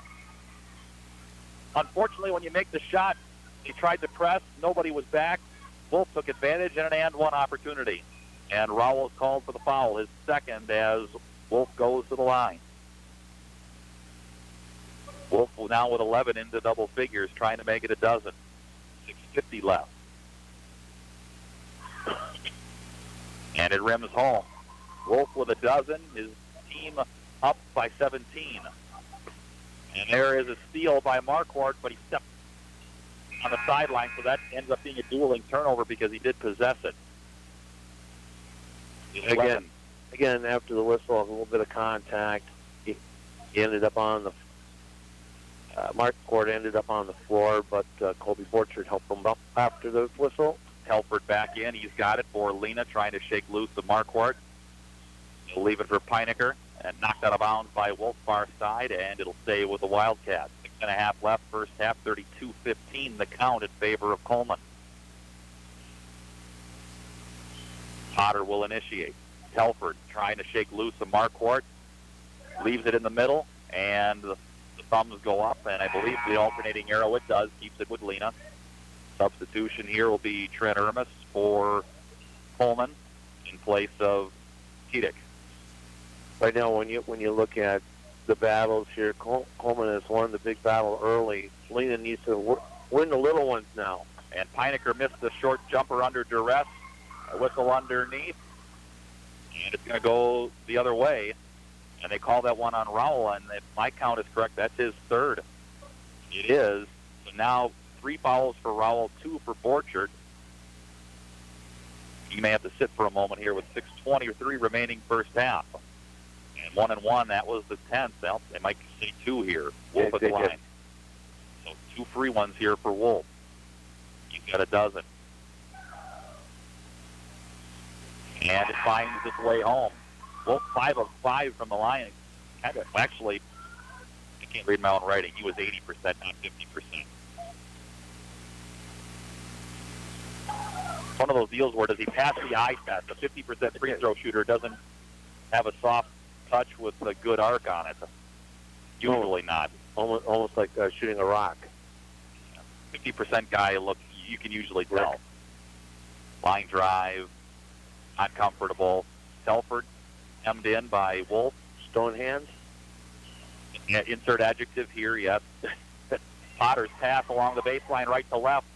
D: Unfortunately, when you make the shot, he tried to press. Nobody was back. Wolf took advantage and an and-one opportunity. And Rowell is called for the foul, his second, as Wolf goes to the line. Wolf now with 11 into double figures, trying to make it a dozen. 6:50 left. And it rims home. Wolf with a dozen, his team up by 17. And there is a steal by Marquardt, but he stepped on the sideline, so that ends up being a dueling turnover because he did possess it.
E: Again, after the whistle, a little bit of contact. He ended up on the Marquardt ended up on the floor, but Colby Borchard helped him up after the whistle.
D: Helford back in. He's got it for Lena, trying to shake loose the Marquardt. He'll leave it for Peinecker, and knocked out of bounds by Wolf far side, and it'll stay with the Wildcats. 6.5 left, first half, 32-15 the count in favor of Coleman. Potter will initiate. Telford trying to shake loose the Marquardt, leaves it in the middle, and the thumbs go up, and I believe the alternating arrow it does, keeps it with Lena. Substitution here will be Trent Ermis for Coleman in place of Kedick.
E: Right now, when you look at the battles here, Coleman has won the big battle early. Lena needs to win the little ones now.
D: And Peinecker missed the short jumper under duress. A whistle underneath. And it's going to go the other way. And they call that one on Rowell. And if my count is correct, that's his third. It is. So now 3 fouls for Rowell, 2 for Borchard. He may have to sit for a moment here with 6:23 remaining first half. And 1-1, that was the 10th. Well, they might say 2 here. Wolf at the line. So 2 free ones here for Wolf. He's got a dozen. And it finds its way home. Wolf 5 of 5 from the line. Actually, I can't read my own writing. He was 80%, not 50%. One of those deals where does he pass the eye test? A 50% free throw shooter doesn't have a soft touch with a good arc on it. Usually not.
E: Almost like shooting a rock.
D: 50% guy, look, you can usually tell. Line drive, uncomfortable. Telford hemmed in by Wolf.
E: Stone hands.
D: Yeah, insert adjective here, yes. Potter's pass along the baseline right to left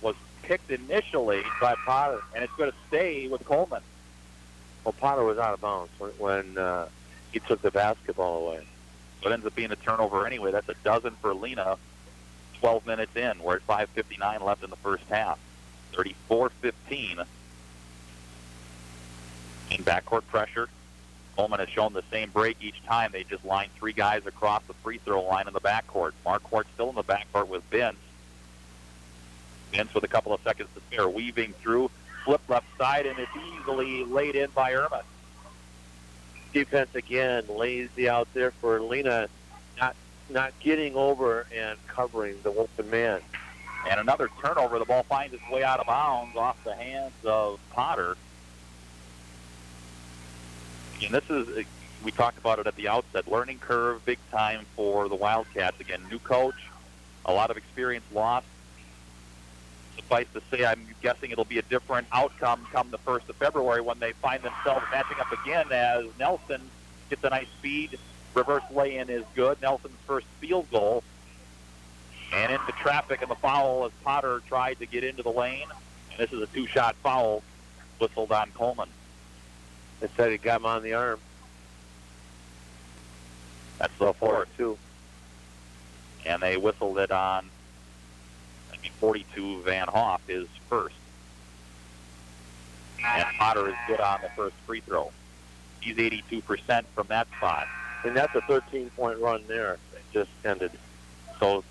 D: was picked initially by Potter, and it's going to stay with Coleman.
E: Well, Potter was out of bounds when he took the basketball away.
D: So it ends up being a turnover anyway. That's a dozen for Lena, 12 minutes in. We're at 5:59 left in the first half. 34-15. In backcourt pressure. Coleman has shown the same break each time. They just line 3 guys across the free throw line in the backcourt. Marquardt still in the backcourt with Vince. Vince with a couple of seconds to spare, weaving through, flip left side, and it's easily laid in by Ermis.
E: Defense again, lazy out there for Lena, not getting over and covering the open man.
D: And another turnover. The ball finds its way out of bounds off the hands of Potter. And this is, we talked about it at the outset, learning curve big time for the Wildcats. Again, new coach, a lot of experience lost. Suffice to say, I'm guessing it'll be a different outcome come the 1st of February when they find themselves matching up again as Nelson gets a nice speed. Reverse lay-in is good. Nelson's first field goal. And into traffic and the foul as Potter tried to get into the lane. And this is a 2-shot foul whistled on Coleman.
E: They said he got him on the arm.
D: That's the 4th.
E: 2.
D: And they whistled it on 42 Van Hoff, his first. And Potter is good on the first free throw. He's 82% from that spot.
E: And that's a 13-point run there. It just ended.
D: So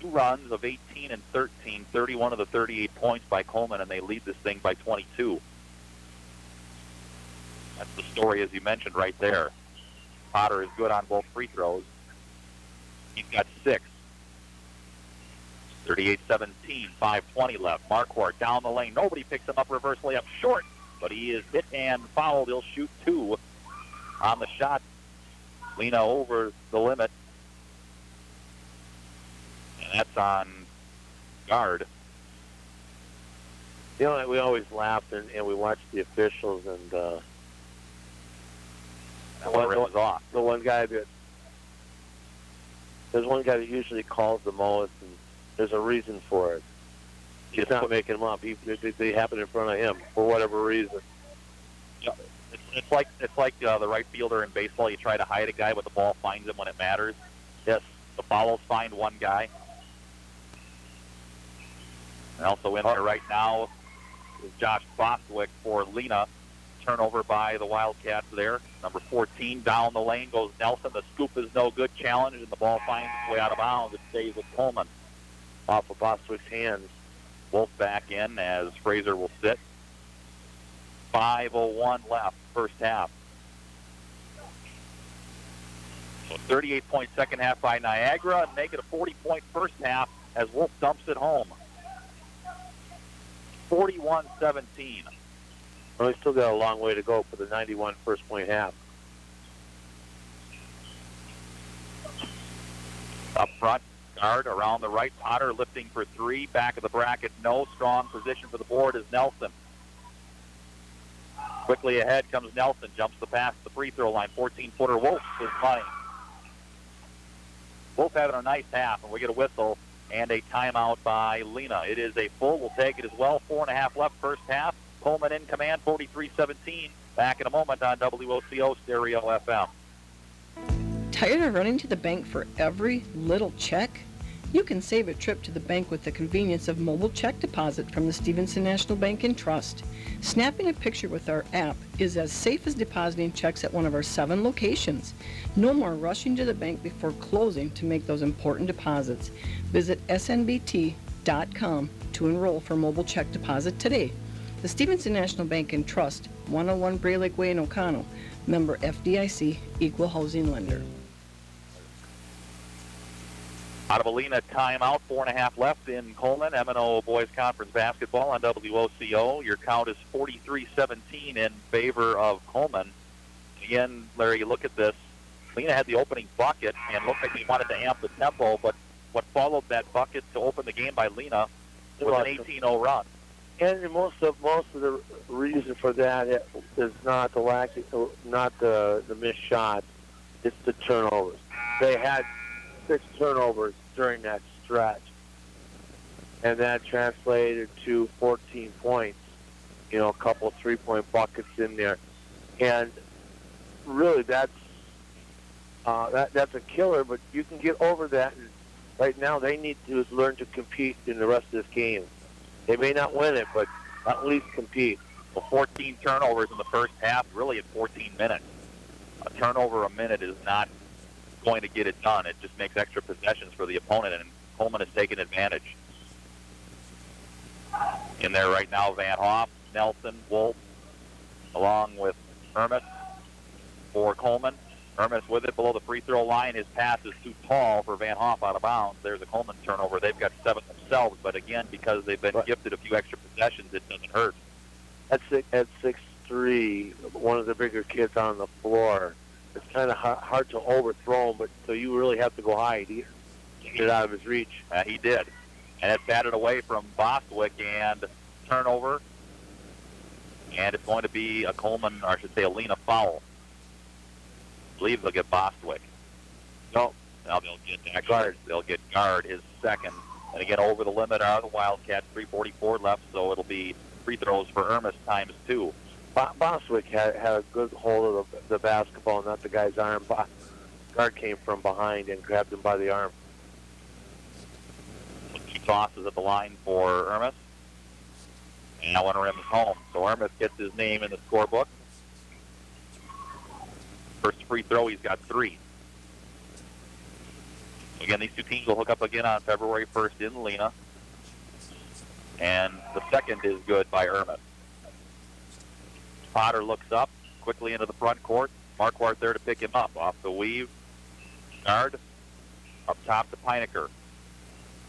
D: 2 runs of 18 and 13, 31 of the 38 points by Coleman, and they lead this thing by 22. That's the story, as you mentioned, right there. Potter is good on both free throws. He's got 6. 38-17, 5:20 left. Marquardt down the lane. Nobody picks him up. Reverse layup short, but he is hit and fouled. He'll shoot 2 on the shot. Lena over the limit. And that's on guard.
E: You know, we always laughed and we watched the officials and
D: that was off.
E: The one guy that there's one guy that usually calls the most, and there's a reason for it. He's not making them up. They happen in front of him for whatever reason.
D: Yeah, it's like the right fielder in baseball. You try to hide a guy, but the ball finds him when it matters. Yes, the fouls find one guy. And also in there right now is Josh Bostwick for Lena. Turnover by the Wildcats there. Number 14 down the lane goes Nelson. The scoop is no good. Challenge, and the ball finds its way out of bounds. It stays with Coleman.
E: Off of Bostwick's hands.
D: Wolf back in as Fraser will sit. 5:01 left, first half. So 38-point second half by Niagara, and make it a 40-point first half as Wolf dumps it home. 41-17.
E: Well, we still got a long way to go for the 91 first point half.
D: Up front, guard around the right. Potter lifting for three. Back of the bracket, no. Strong position for the board is Nelson. Quickly ahead comes Nelson. Jumps the pass to the free throw line. 14-footer. Wolf is money. Wolf having a nice half, and we get a whistle and a timeout by Lena. It is a full. We'll take it as well. 4.5 left, first half. Coleman in command, 43-17. Back in a moment on WOCO Stereo FM.
G: Tired of running to the bank for every little check? You can save a trip to the bank with the convenience of mobile check deposit from the Stevenson National Bank and Trust. Snapping a picture with our app is as safe as depositing checks at one of our 7 locations. No more rushing to the bank before closing to make those important deposits. Visit snbt.com to enroll for mobile check deposit today. The Stevenson National Bank and Trust, 101 Bray Lake Way in O'Connell, member FDIC, equal housing lender.
D: Out of a Lena timeout, 4.5 left in Coleman. M&O Boys Conference basketball on WOCO. Your count is 43-17 in favor of Coleman. Again, Larry, you look at this. Lena had the opening bucket and looked like he wanted to amp the tempo, but what followed that bucket to open the game by Lena was an 18-0 run.
E: And most of the reason for that is not the missed shots. It's the turnovers. They had 6 turnovers during that stretch, and that translated to 14 points. You know, a couple of 3-point buckets in there, and really that's a killer. But you can get over that. And right now, they need to learn to compete in the rest of this game. They may not win it, but at least compete.
D: Well, 14 turnovers in the first half, really at 14 minutes. A turnover a minute is not going to get it done. It just makes extra possessions for the opponent, and Coleman has taken advantage. In there right now, Van Hoff, Nelson, Wolf, along with Ermis for Coleman. Ermis with it below the free throw line. His pass is too tall for Van Hoff out of bounds. There's a Coleman turnover. They've got 7 themselves, but again, because they've been gifted a few extra possessions, it doesn't hurt.
E: At 6'3", one of the bigger kids on the floor, it's kind of hard to overthrow him, but so you really have to go high to get it out of his reach.
D: He did. And it's batted away from Bostwick, and turnover. And it's going to be a Coleman, or I should say a Lena foul. I believe they'll get Bostwick.
E: No.
D: Now they'll get guard, his second. And again, over the limit are the Wildcats, 3:44 left, so it'll be free throws for Ermis times 2.
E: Bostwick had a good hold of the basketball, not the guy's arm. Guard came from behind and grabbed him by the arm.
D: 2 tosses at the line for Ermis. And that one rims home. So Ermis gets his name in the scorebook. First free throw, he's got 3. Again, these 2 teams will hook up again on February 1st in Lena. And the second is good by Ermis. Potter looks up quickly into the front court. Marquardt there to pick him up. Off the weave. Guard. Up top to Pinecker.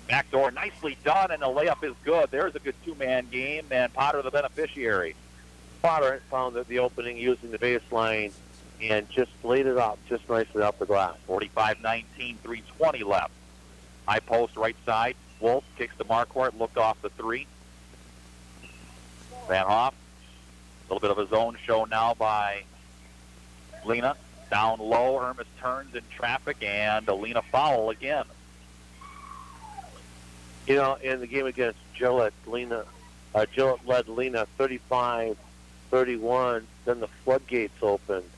D: Backdoor nicely done, and the layup is good. There's a good 2-man game, and Potter the beneficiary.
E: Potter found the opening using the baseline and just laid it up just nicely off the glass.
D: 45-19, 3:20 left. High post right side. Wolf kicks to Marquardt, looked off the 3. Van Hoff. A little bit of a zone show now by Lena. Down low, Ermis turns in traffic, and a Lena foul again.
E: You know, in the game against Gillette, Gillette led Lena 35-31. Then the floodgates opened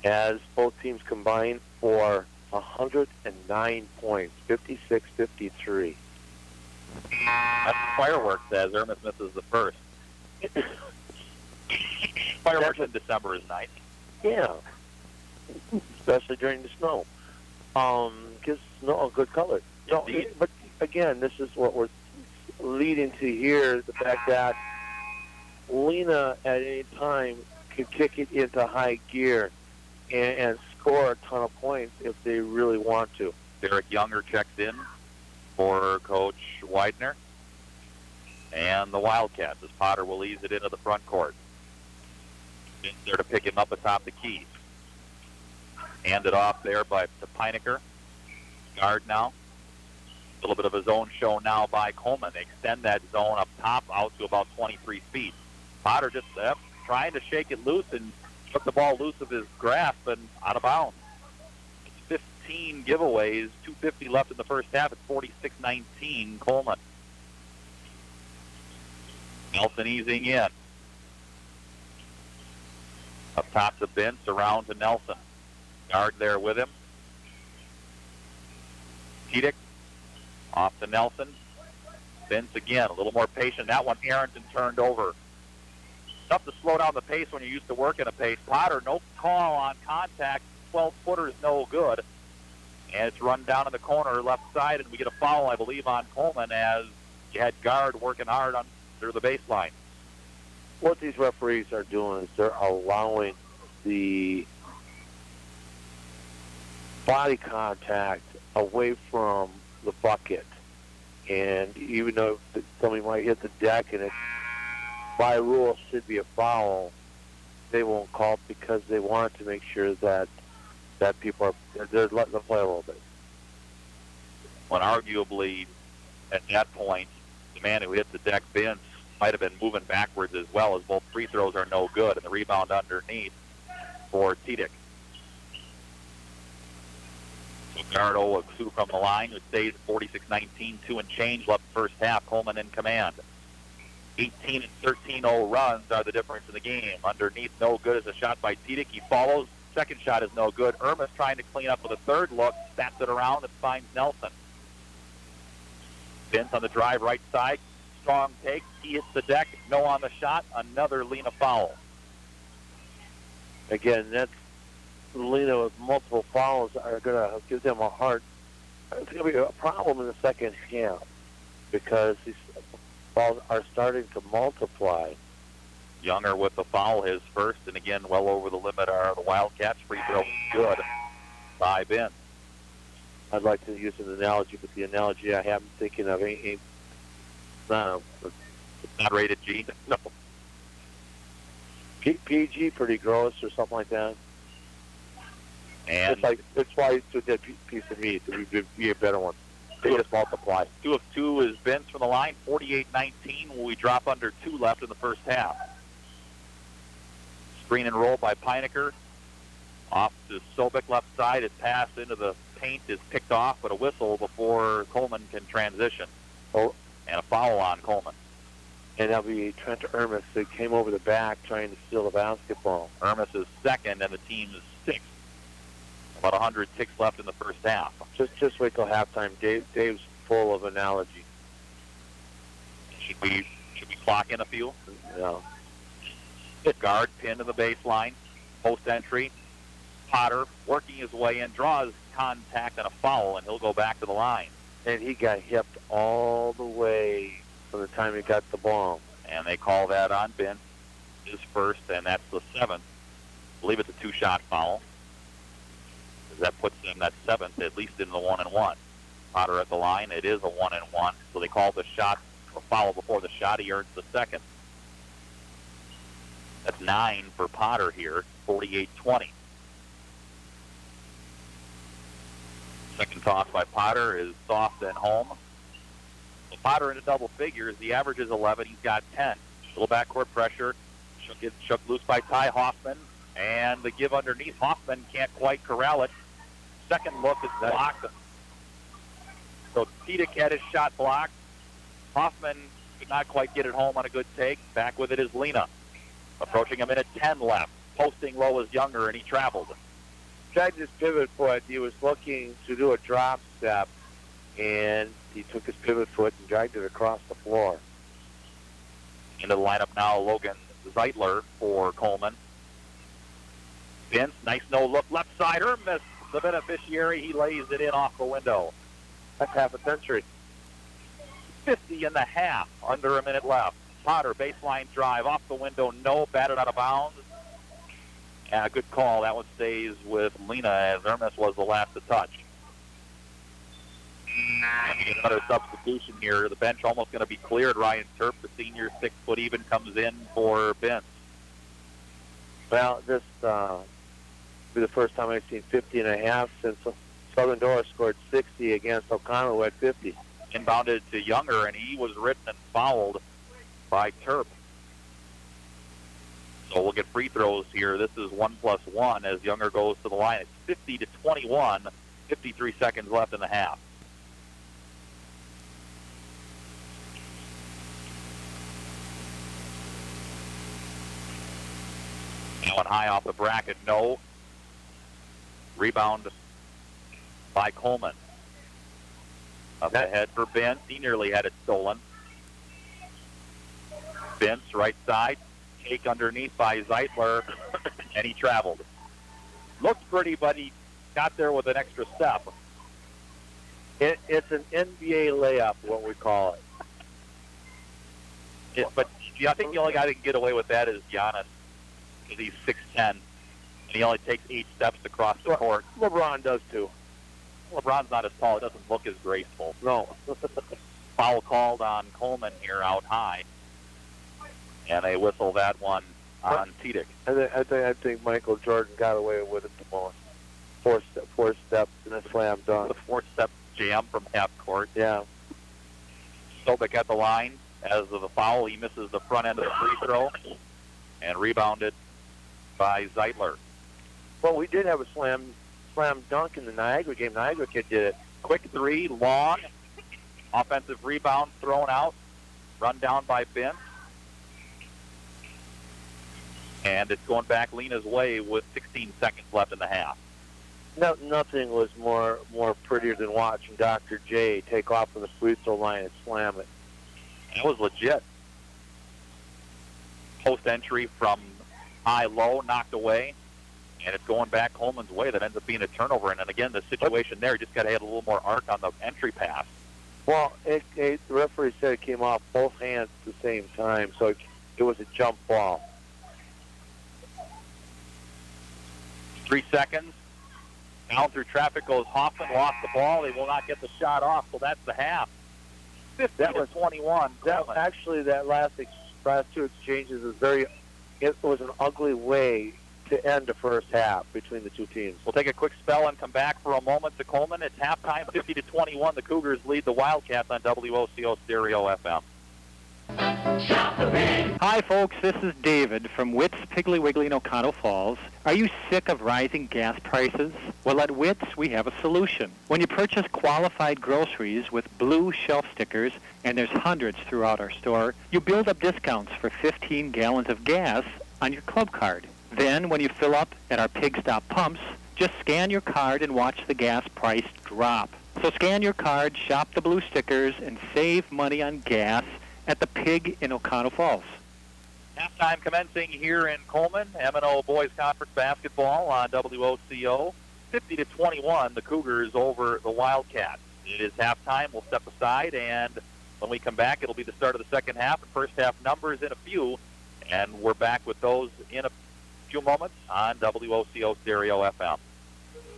E: as both teams combined for 109 points, 56-53.
D: That's fireworks as Ermis misses the first. Fireworks in December is nice.
E: Yeah, especially during the snow. Gives snow a good color. No, but again, this is what we're leading to here, the fact that Lena at any time can kick it into high gear and score a ton of points if they really want to.
D: Derek Younger checks in for Coach Widener. And the Wildcats, as Potter will ease it into the front court. In there to pick him up atop the key. Handed off there to Peinecker. Guard now. A little bit of a zone show now by Coleman. They extend that zone up top out to about 23 feet. Potter just trying to shake it loose and took the ball loose of his grasp and out of bounds. It's 15 giveaways, 2:50 left in the first half. It's 46-19 Coleman. Nelson easing in. Up top to Vince, around to Nelson. Guard there with him. Tedick off to Nelson. Vince again, a little more patient. That one, Arrington turned over. Tough to slow down the pace when you're used to working a pace. Potter, no call on contact. 12-footer is no good. And it's run down in the corner left side, and we get a foul, I believe, on Coleman as you had guard working hard under the baseline.
E: What these referees are doing is they're allowing the body contact away from the bucket. And even though somebody might hit the deck and it by rule should be a foul, they won't call it because they want to make sure that people they're letting them play a little bit.
D: When arguably at that point, the man who hit the deck, Vince, might have been moving backwards as well, as both free throws are no good, and the rebound underneath for Tedick. So Gardo from the line, who stays 46-19, 2 and change left first half. Coleman in command. 18 and 13-0 runs are the difference in the game. Underneath, no good is a shot by Tedick. He follows. Second shot is no good. Ermis trying to clean up with a third look, bats it around and finds Nelson. Vince on the drive right side. Strong take. He hits the deck. No on the shot. Another Lena foul.
E: Again, that's Lena with multiple fouls are going to give them a hard. It's going to be a problem in the second half because these fouls are starting to multiply.
D: Younger with the foul, his first, and again, well over the limit are the Wildcats. Free throw good by Vince.
E: I'd like to use an analogy, but the analogy I have thinking of ain't
D: it's not rated G. No.
E: PG, pretty gross or something like that.
D: And
E: it's why it's a dead piece of meat. It would be a better one. They just multiply.
D: 2 of 2 is Vince from the line. 48-19 when we drop under 2 left in the first half. Screen and roll by Peinecker. Off to Sobek left side. His pass into the paint is picked off, but a whistle before Coleman can transition.
E: Oh.
D: And a foul on Coleman.
E: And that'll be Trent Ermis who came over the back trying to steal the basketball.
D: Ermis is second, and the team is sixth. About 100 ticks left in the first half.
E: Just wait till halftime. Dave's full of analogy.
D: Should we clock in a few?
E: No.
D: Guard pinned to the baseline. Post entry. Potter working his way in, draws contact and a foul, and he'll go back to the line.
E: And he got hipped all the way from the time he got the ball.
D: And they call that on Vince, his first, and that's the 7th. I believe it's a 2-shot foul. That puts them at 7th, at least in the 1-and-1. Potter at the line. It is a 1-and-1. So they call the shot, a foul before the shot. He earns the second. That's 9 for Potter here, 48-20. Second toss by Potter is soft and home. So Potter into double figures. The average is 11. He's got 10. Little backcourt pressure. Shook loose by Ty Hoffman. And the give underneath. Hoffman can't quite corral it. Second look is blocked. So Tedick had his shot blocked. Hoffman could not quite get it home on a good take. Back with it is Lena. Approaching a minute 10 left. Posting low is Younger, and he traveled.
E: dragged his pivot foot. He was looking to do a drop step, and he took his pivot foot and dragged it across the floor.
D: Into the lineup now, Logan Zeitler for Coleman. Vince, nice no-look left sider, missed the beneficiary. He lays it in off the window.
E: That's half a century.
D: 50.5, under a minute left. Potter, baseline drive, off the window, no, batted out of bounds. And a good call. That one stays with Lena, as Ermis was the last to touch. Another substitution here. The bench almost going to be cleared. Ryan Terp, the senior 6 foot even, comes in for Vince.
E: Well, this will be the first time I've seen 50.5 since Southern Doris scored 60 against O'Connell at 50.
D: Inbounded to Younger, and he was ridden and fouled by Terp. So we'll get free throws here. This is 1+1 as Younger goes to the line. It's 50-21, 53 seconds left in the half. That one high off the bracket, no. Rebound by Coleman. Up ahead for Vince. He nearly had it stolen. Vince, right side. Take underneath by Zeitler, and he traveled. Looked pretty, but he got there with an extra step.
E: It's an NBA layup, what we call it.
D: But I think the only guy that can get away with that is Giannis, because he's 6'10", and he only takes 8 steps across the court.
E: LeBron does too.
D: LeBron's not as tall. It doesn't look as graceful.
E: No.
D: Foul called on Coleman here out high. And they whistle that one on Tedic.
E: I think Michael Jordan got away with it the most. 4 steps and a slam dunk.
D: The 4-step jam from half court.
E: Yeah.
D: Sobek at the line. As of the foul, he misses the front end of the free throw and rebounded by Zeitler.
E: Well, we did have a slam dunk in the Niagara game. Niagara kid did it.
D: Quick three, long. Offensive rebound thrown out. Run down by Vince. And it's going back Lena's way with 16 seconds left in the half.
E: No, nothing was more prettier than watching Dr. J take off from the free throw line and slam it.
D: That was legit. Post entry from high-low, knocked away. And it's going back Coleman's way. That ends up being a turnover. And then again, the situation there, just got to add a little more arc on the entry pass.
E: Well, the referee said it came off both hands at the same time, so it was a jump ball.
D: 3 seconds. Down through traffic goes Hoffman, lost the ball. They will not get the shot off, so that's the half. 50-21.
E: Actually, that last 2 exchanges it was an ugly way to end the first half between the two teams.
D: We'll take a quick spell and come back for a moment to Coleman. It's halftime, 50-21. The Cougars lead the Wildcats on WOCO Stereo FM.
H: Hi, folks. This is David from Witt's Piggly Wiggly in Oconto Falls. Are you sick of rising gas prices? Well, at Witt's, we have a solution. When you purchase qualified groceries with blue shelf stickers, and there's hundreds throughout our store, you build up discounts for 15 gallons of gas on your club card. Then, when you fill up at our Pig Stop pumps, just scan your card and watch the gas price drop. So scan your card, shop the blue stickers, and save money on gas at the Pig in Oconto Falls.
D: Halftime commencing here in Coleman. M&O Boys Conference basketball on WOCO. 50-21, the Cougars over the Wildcats. It is halftime. We'll step aside, and when we come back, it'll be the start of the second half and first half numbers in a few. And we're back with those in a few moments on WOCO Stereo FM.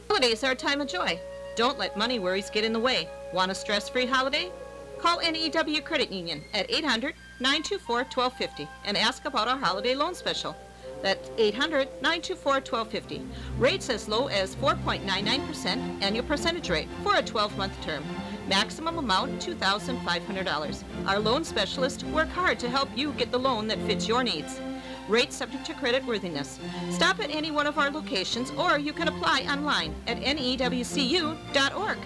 J: Holidays are a time of joy. Don't let money worries get in the way. Want a stress-free holiday? Call NEW Credit Union at 800-924-1250 and ask about our holiday loan special. That's 800-924-1250. Rates as low as 4.99% annual percentage rate for a 12-month term. Maximum amount $2,500. Our loan specialists work hard to help you get the loan that fits your needs. Rates subject to credit worthiness. Stop at any one of our locations, or you can apply online at newcu.org.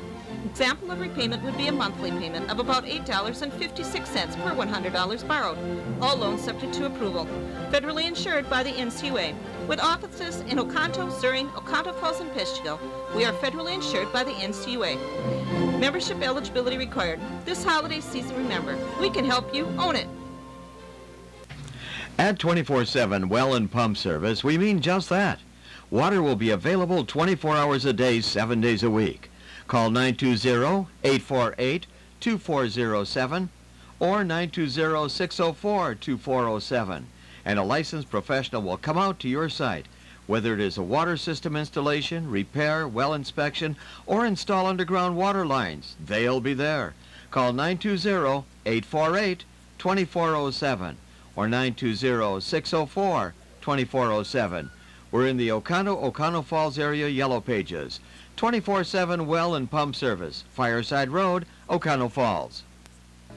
J: Example of repayment would be a monthly payment of about $8.56 per $100 borrowed. All loans subject to approval. Federally insured by the NCUA. With offices in Oconto, Surrey, Oconto Falls, and Peshtigo, we are federally insured by the NCUA. Membership eligibility required. This holiday season, remember, we can help you own it.
C: At 24/7 Well and Pump Service, we mean just that. Water will be available 24 hours a day, 7 days a week. Call 920-848-2407 or 920-604-2407, and a licensed professional will come out to your site. Whether it is a water system installation, repair, well inspection, or install underground water lines, they'll be there. Call 920-848-2407 or 920-604-2407. We're in the Oconto Falls area Yellow Pages. 24/7 Well and Pump Service, Fireside Road, Oconto Falls.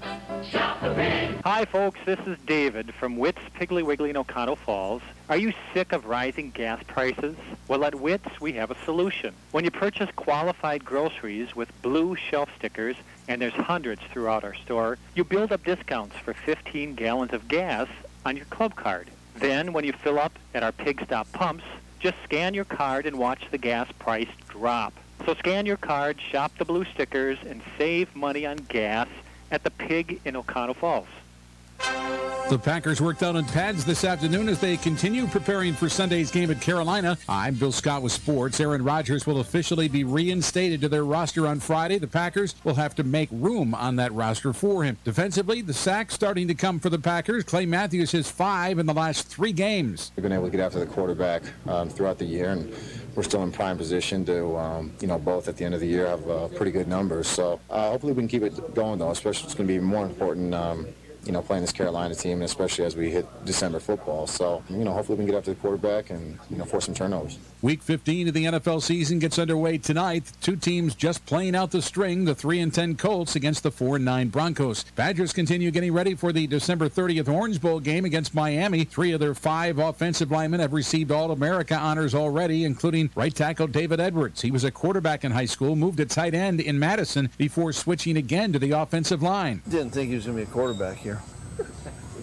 H: Hi, folks. This is David from Witt's Piggly Wiggly in Oconto Falls. Are you sick of rising gas prices? Well, at Witt's, we have a solution. When you purchase qualified groceries with blue shelf stickers, and there's hundreds throughout our store, you build up discounts for 15 gallons of gas on your club card. Then, when you fill up at our Pig Stop pumps, just scan your card and watch the gas price drop. So scan your card, shop the blue stickers, and save money on gas at the Pig in Oconto Falls.
K: The Packers worked out on pads this afternoon as they continue preparing for Sunday's game at Carolina. I'm Bill Scott with sports. Aaron Rodgers will officially be reinstated to their roster on Friday. The Packers will have to make room on that roster for him. Defensively, the sacks starting to come for the Packers. Clay Matthews has 5 in the last 3 games.
L: We've been able to get after the quarterback throughout the year, and we're still in prime position to, both at the end of the year have pretty good numbers. So hopefully we can keep it going, though, especially it's going to be more important playing this Carolina team, and especially as we hit December football. So, hopefully we can get after the quarterback and, force some turnovers.
K: Week 15 of the NFL season gets underway tonight. 2 teams just playing out the string, the 3-10 Colts against the 4-9 Broncos. Badgers continue getting ready for the December 30th Orange Bowl game against Miami. 3 of their 5 offensive linemen have received All-America honors already, including right tackle David Edwards. He was a quarterback in high school, moved to tight end in Madison before switching again to the offensive line.
M: Didn't think he was going to be a quarterback here.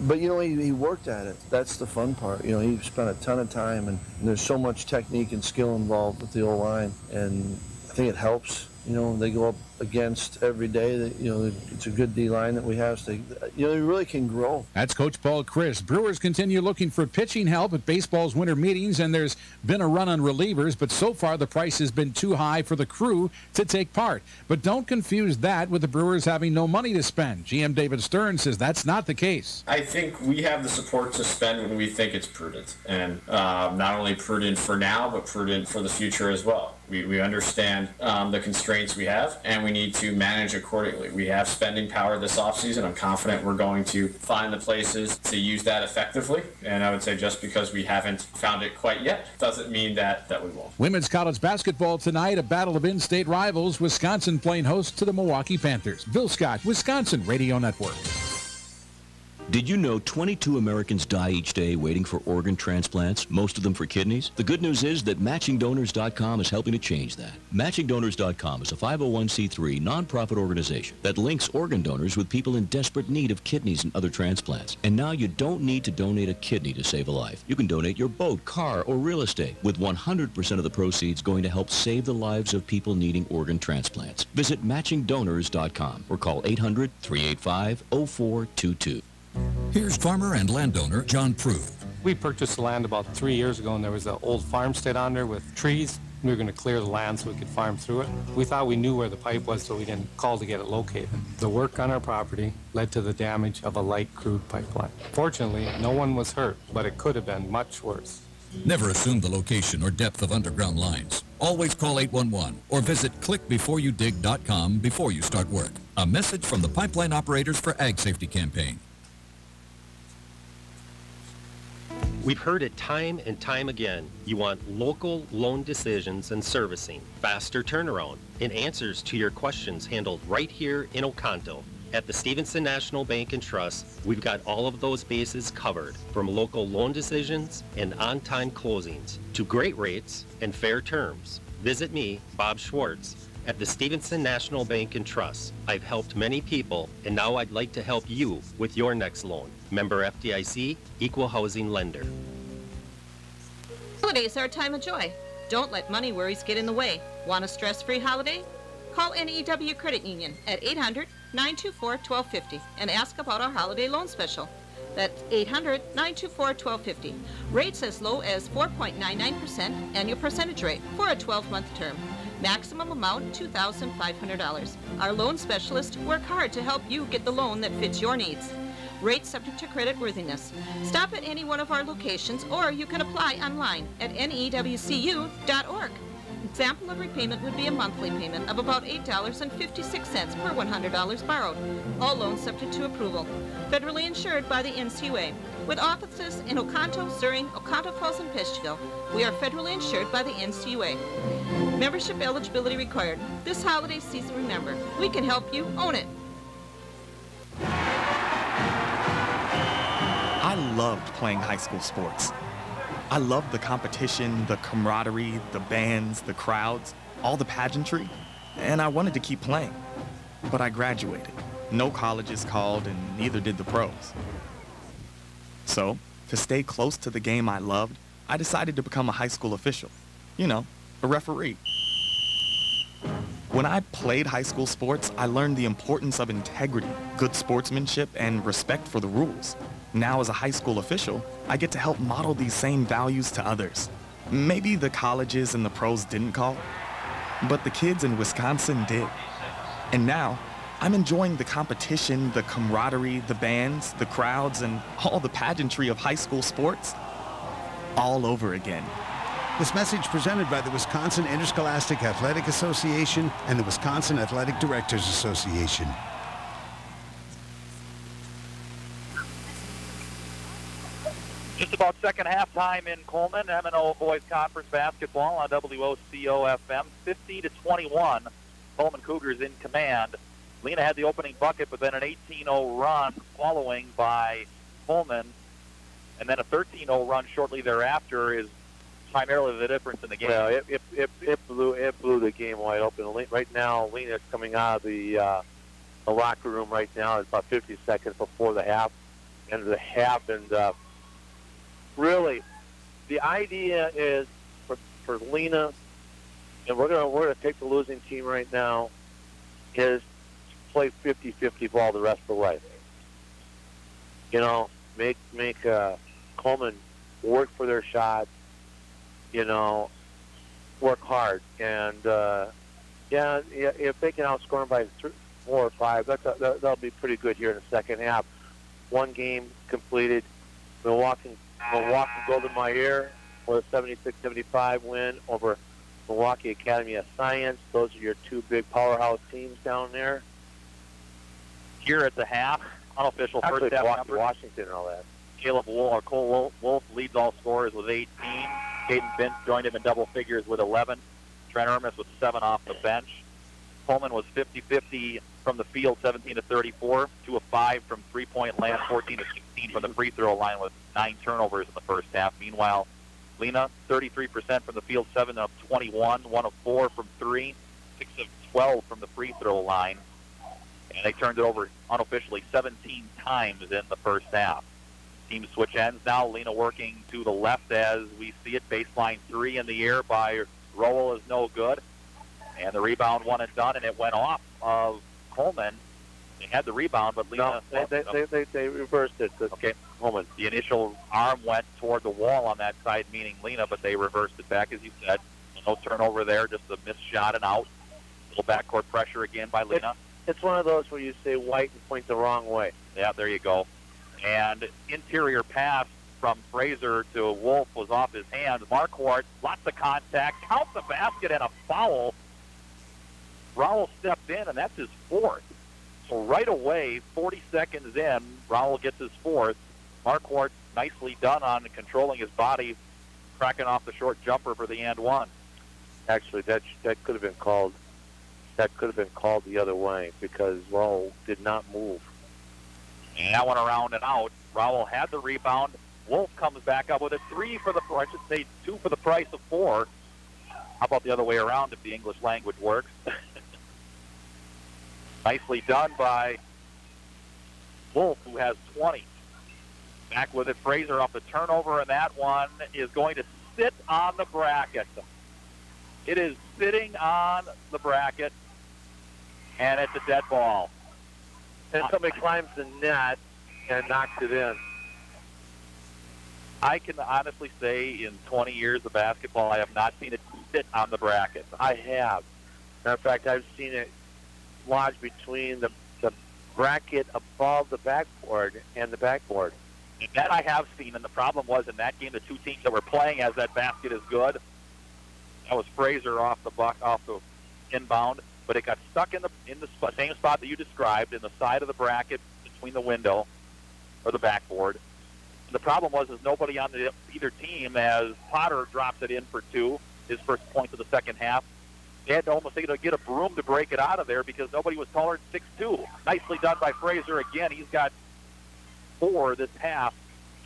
M: But, he worked at it. That's the fun part. He spent a ton of time, and there's so much technique and skill involved with the O-line, and I think it helps. They go up against every day. It's a good D-line that we have. So they really can grow.
K: That's Coach Paul Chryst. Brewers continue looking for pitching help at baseball's winter meetings, and there's been a run on relievers, but so far the price has been too high for the crew to take part. But don't confuse that with the Brewers having no money to spend. GM David Stern says that's not the case.
N: I think we have the support to spend when we think it's prudent, and not only prudent for now, but prudent for the future as well. We understand the constraints we have, and we need to manage accordingly. We have spending power this offseason. I'm confident we're going to find the places to use that effectively, and I would say just because we haven't found it quite yet doesn't mean that we won't.
K: Women's college basketball tonight, a battle of in-state rivals. Wisconsin playing host to the Milwaukee Panthers. Bill Scott, Wisconsin Radio Network.
O: Did you know 22 Americans die each day waiting for organ transplants, most of them for kidneys? The good news is that MatchingDonors.com is helping to change that. MatchingDonors.com is a 501c3 nonprofit organization that links organ donors with people in desperate need of kidneys and other transplants. And now you don't need to donate a kidney to save a life. You can donate your boat, car, or real estate, with 100% of the proceeds going to help save the lives of people needing organ transplants. Visit MatchingDonors.com or call 800-385-0422.
P: Here's farmer and landowner John Prue.
Q: We purchased the land about 3 years ago, and there was an old farmstead on there with trees. We were going to clear the land so we could farm through it. We thought we knew where the pipe was, so we didn't call to get it located. The work on our property led to the damage of a light crude pipeline. Fortunately, no one was hurt, but it could have been much worse.
P: Never assume the location or depth of underground lines. Always call 811 or visit clickbeforeyoudig.com before you start work. A message from the Pipeline Operators for Ag Safety Campaign.
R: We've heard it time and time again. You want local loan decisions and servicing, faster turnaround, and answers to your questions handled right here in Oconto. At the Stevenson National Bank and Trust, we've got all of those bases covered, from local loan decisions and on-time closings to great rates and fair terms. Visit me, Bob Schwartz, At the Stevenson National Bank and Trust, I've helped many people, and now I'd like to help you with your next loan. Member FDIC, Equal Housing Lender.
J: Holidays are a time of joy. Don't let money worries get in the way. Want a stress-free holiday? Call NEW Credit Union at 800-924-1250 and ask about our holiday loan special. That's 800-924-1250. Rates as low as 4.99% annual percentage rate for a 12-month term. Maximum amount $2,500. Our loan specialists work hard to help you get the loan that fits your needs. Rates subject to credit worthiness. Stop at any one of our locations, or you can apply online at newcu.org. Example of repayment would be a monthly payment of about $8.56 per $100 borrowed. All loans subject to approval. Federally insured by the NCUA. With offices in Oconto, Zuring, Oconto Falls, and Peschville, we are federally insured by the NCUA. Membership eligibility required. This holiday season, remember, we can help you own it.
S: I loved playing high school sports. I loved the competition, the camaraderie, the bands, the crowds, all the pageantry, and I wanted to keep playing. But I graduated. No colleges called, and neither did the pros. So, to stay close to the game I loved, I decided to become a high school official. You know, a referee. When I played high school sports, I learned the importance of integrity, good sportsmanship, and respect for the rules. Now, as a high school official, I get to help model these same values to others. Maybe the colleges and the pros didn't call, but the kids in Wisconsin did. And now, I'm enjoying the competition, the camaraderie, the bands, the crowds, and all the pageantry of high school sports all over again.
B: This message presented by the Wisconsin Interscholastic Athletic Association and the Wisconsin Athletic Directors Association.
D: Just about second half time in Coleman. M&O Boys Conference basketball on WOCO FM. 50-21. Coleman Cougars in command. Lena had the opening bucket, but then an 18-0 run following by Coleman. And then a 13-0 run shortly thereafter is primarily the difference in the game.
E: Well, it blew the game wide open. Right now, Lena's coming out of the locker room right now. It's about 50 seconds before the half, end of the half, and really, the idea is for Lena, and we're gonna take the losing team right now, is to play 50-50 ball the rest of the way. You know, make Coleman work for their shots. You know, work hard, and yeah, if they can outscore them by 4 or 5, that'll be pretty good here in the second half. One game completed. Milwaukee Golden Meyer with a 76-75 win over Milwaukee Academy of Science. Those are your two big powerhouse teams down there.
D: Here at the half, unofficial
E: Actually,
D: first half numbers.
E: Washington and all that.
D: Cole Wolf leads all scorers with 18. Caden Finch joined him in double figures with 11. Trent Ermis with 7 off the bench. Coleman was 50-50 from the field, 17-34, 2 of 5 from three-point land, 14-16 from the free throw line with 9 turnovers in the first half. Meanwhile, Lena, 33% from the field, 7 of 21, 1 of 4 from 3, 6 of 12 from the free throw line. And they turned it over unofficially 17 times in the first half. Teams switch ends now. Lena working to the left as we see it. Baseline 3 in the air by Rowell is no good. And the rebound one and done, and it went off of Coleman. They had the rebound, but Lena...
E: No, they reversed it.
D: Okay.
E: Coleman.
D: The initial arm went toward the wall on that side, meaning Lena, but they reversed it back, as you said. No turnover there, just a missed shot and out. A little backcourt pressure again by Lena.
E: It's one of those where you say white and point the wrong way.
D: Yeah, there you go. And interior pass from Fraser to Wolf was off his hands. Marquardt, lots of contact, count the basket and a foul. Rowell stepped in, and that's his 4th. So right away, 40 seconds in, Rowell gets his 4th. Marquardt nicely done on controlling his body, cracking off the short jumper for the and one.
E: Actually, that could have been called. That could have been called the other way because Rowell did not move.
D: And that one around and out. Rowell had the rebound. Wolf comes back up with a 3 for the, I should say 2 for the price of 4. How about the other way around if the English language works? Nicely done by Wolf, who has 20. Back with it, Fraser off the turnover, and that one is going to sit on the bracket. It is sitting on the bracket, and it's a dead ball.
E: And somebody climbs the net and knocks it in.
D: I can honestly say in 20 years of basketball, I have not seen it sit on the bracket.
E: I have. Matter of fact, I've seen it lodge between the bracket above the backboard and the backboard.
D: And that I have seen, and the problem was in that game, the two teams that were playing as that basket is good, that was Fraser off the inbound, but it got stuck in the same spot that you described, in the side of the bracket between the window or the backboard. And the problem was nobody on either team, as Potter drops it in for two, his first point of the second half. They had to almost get a broom to break it out of there because nobody was taller than 6'2". Nicely done by Fraser again. He's got 4 this half,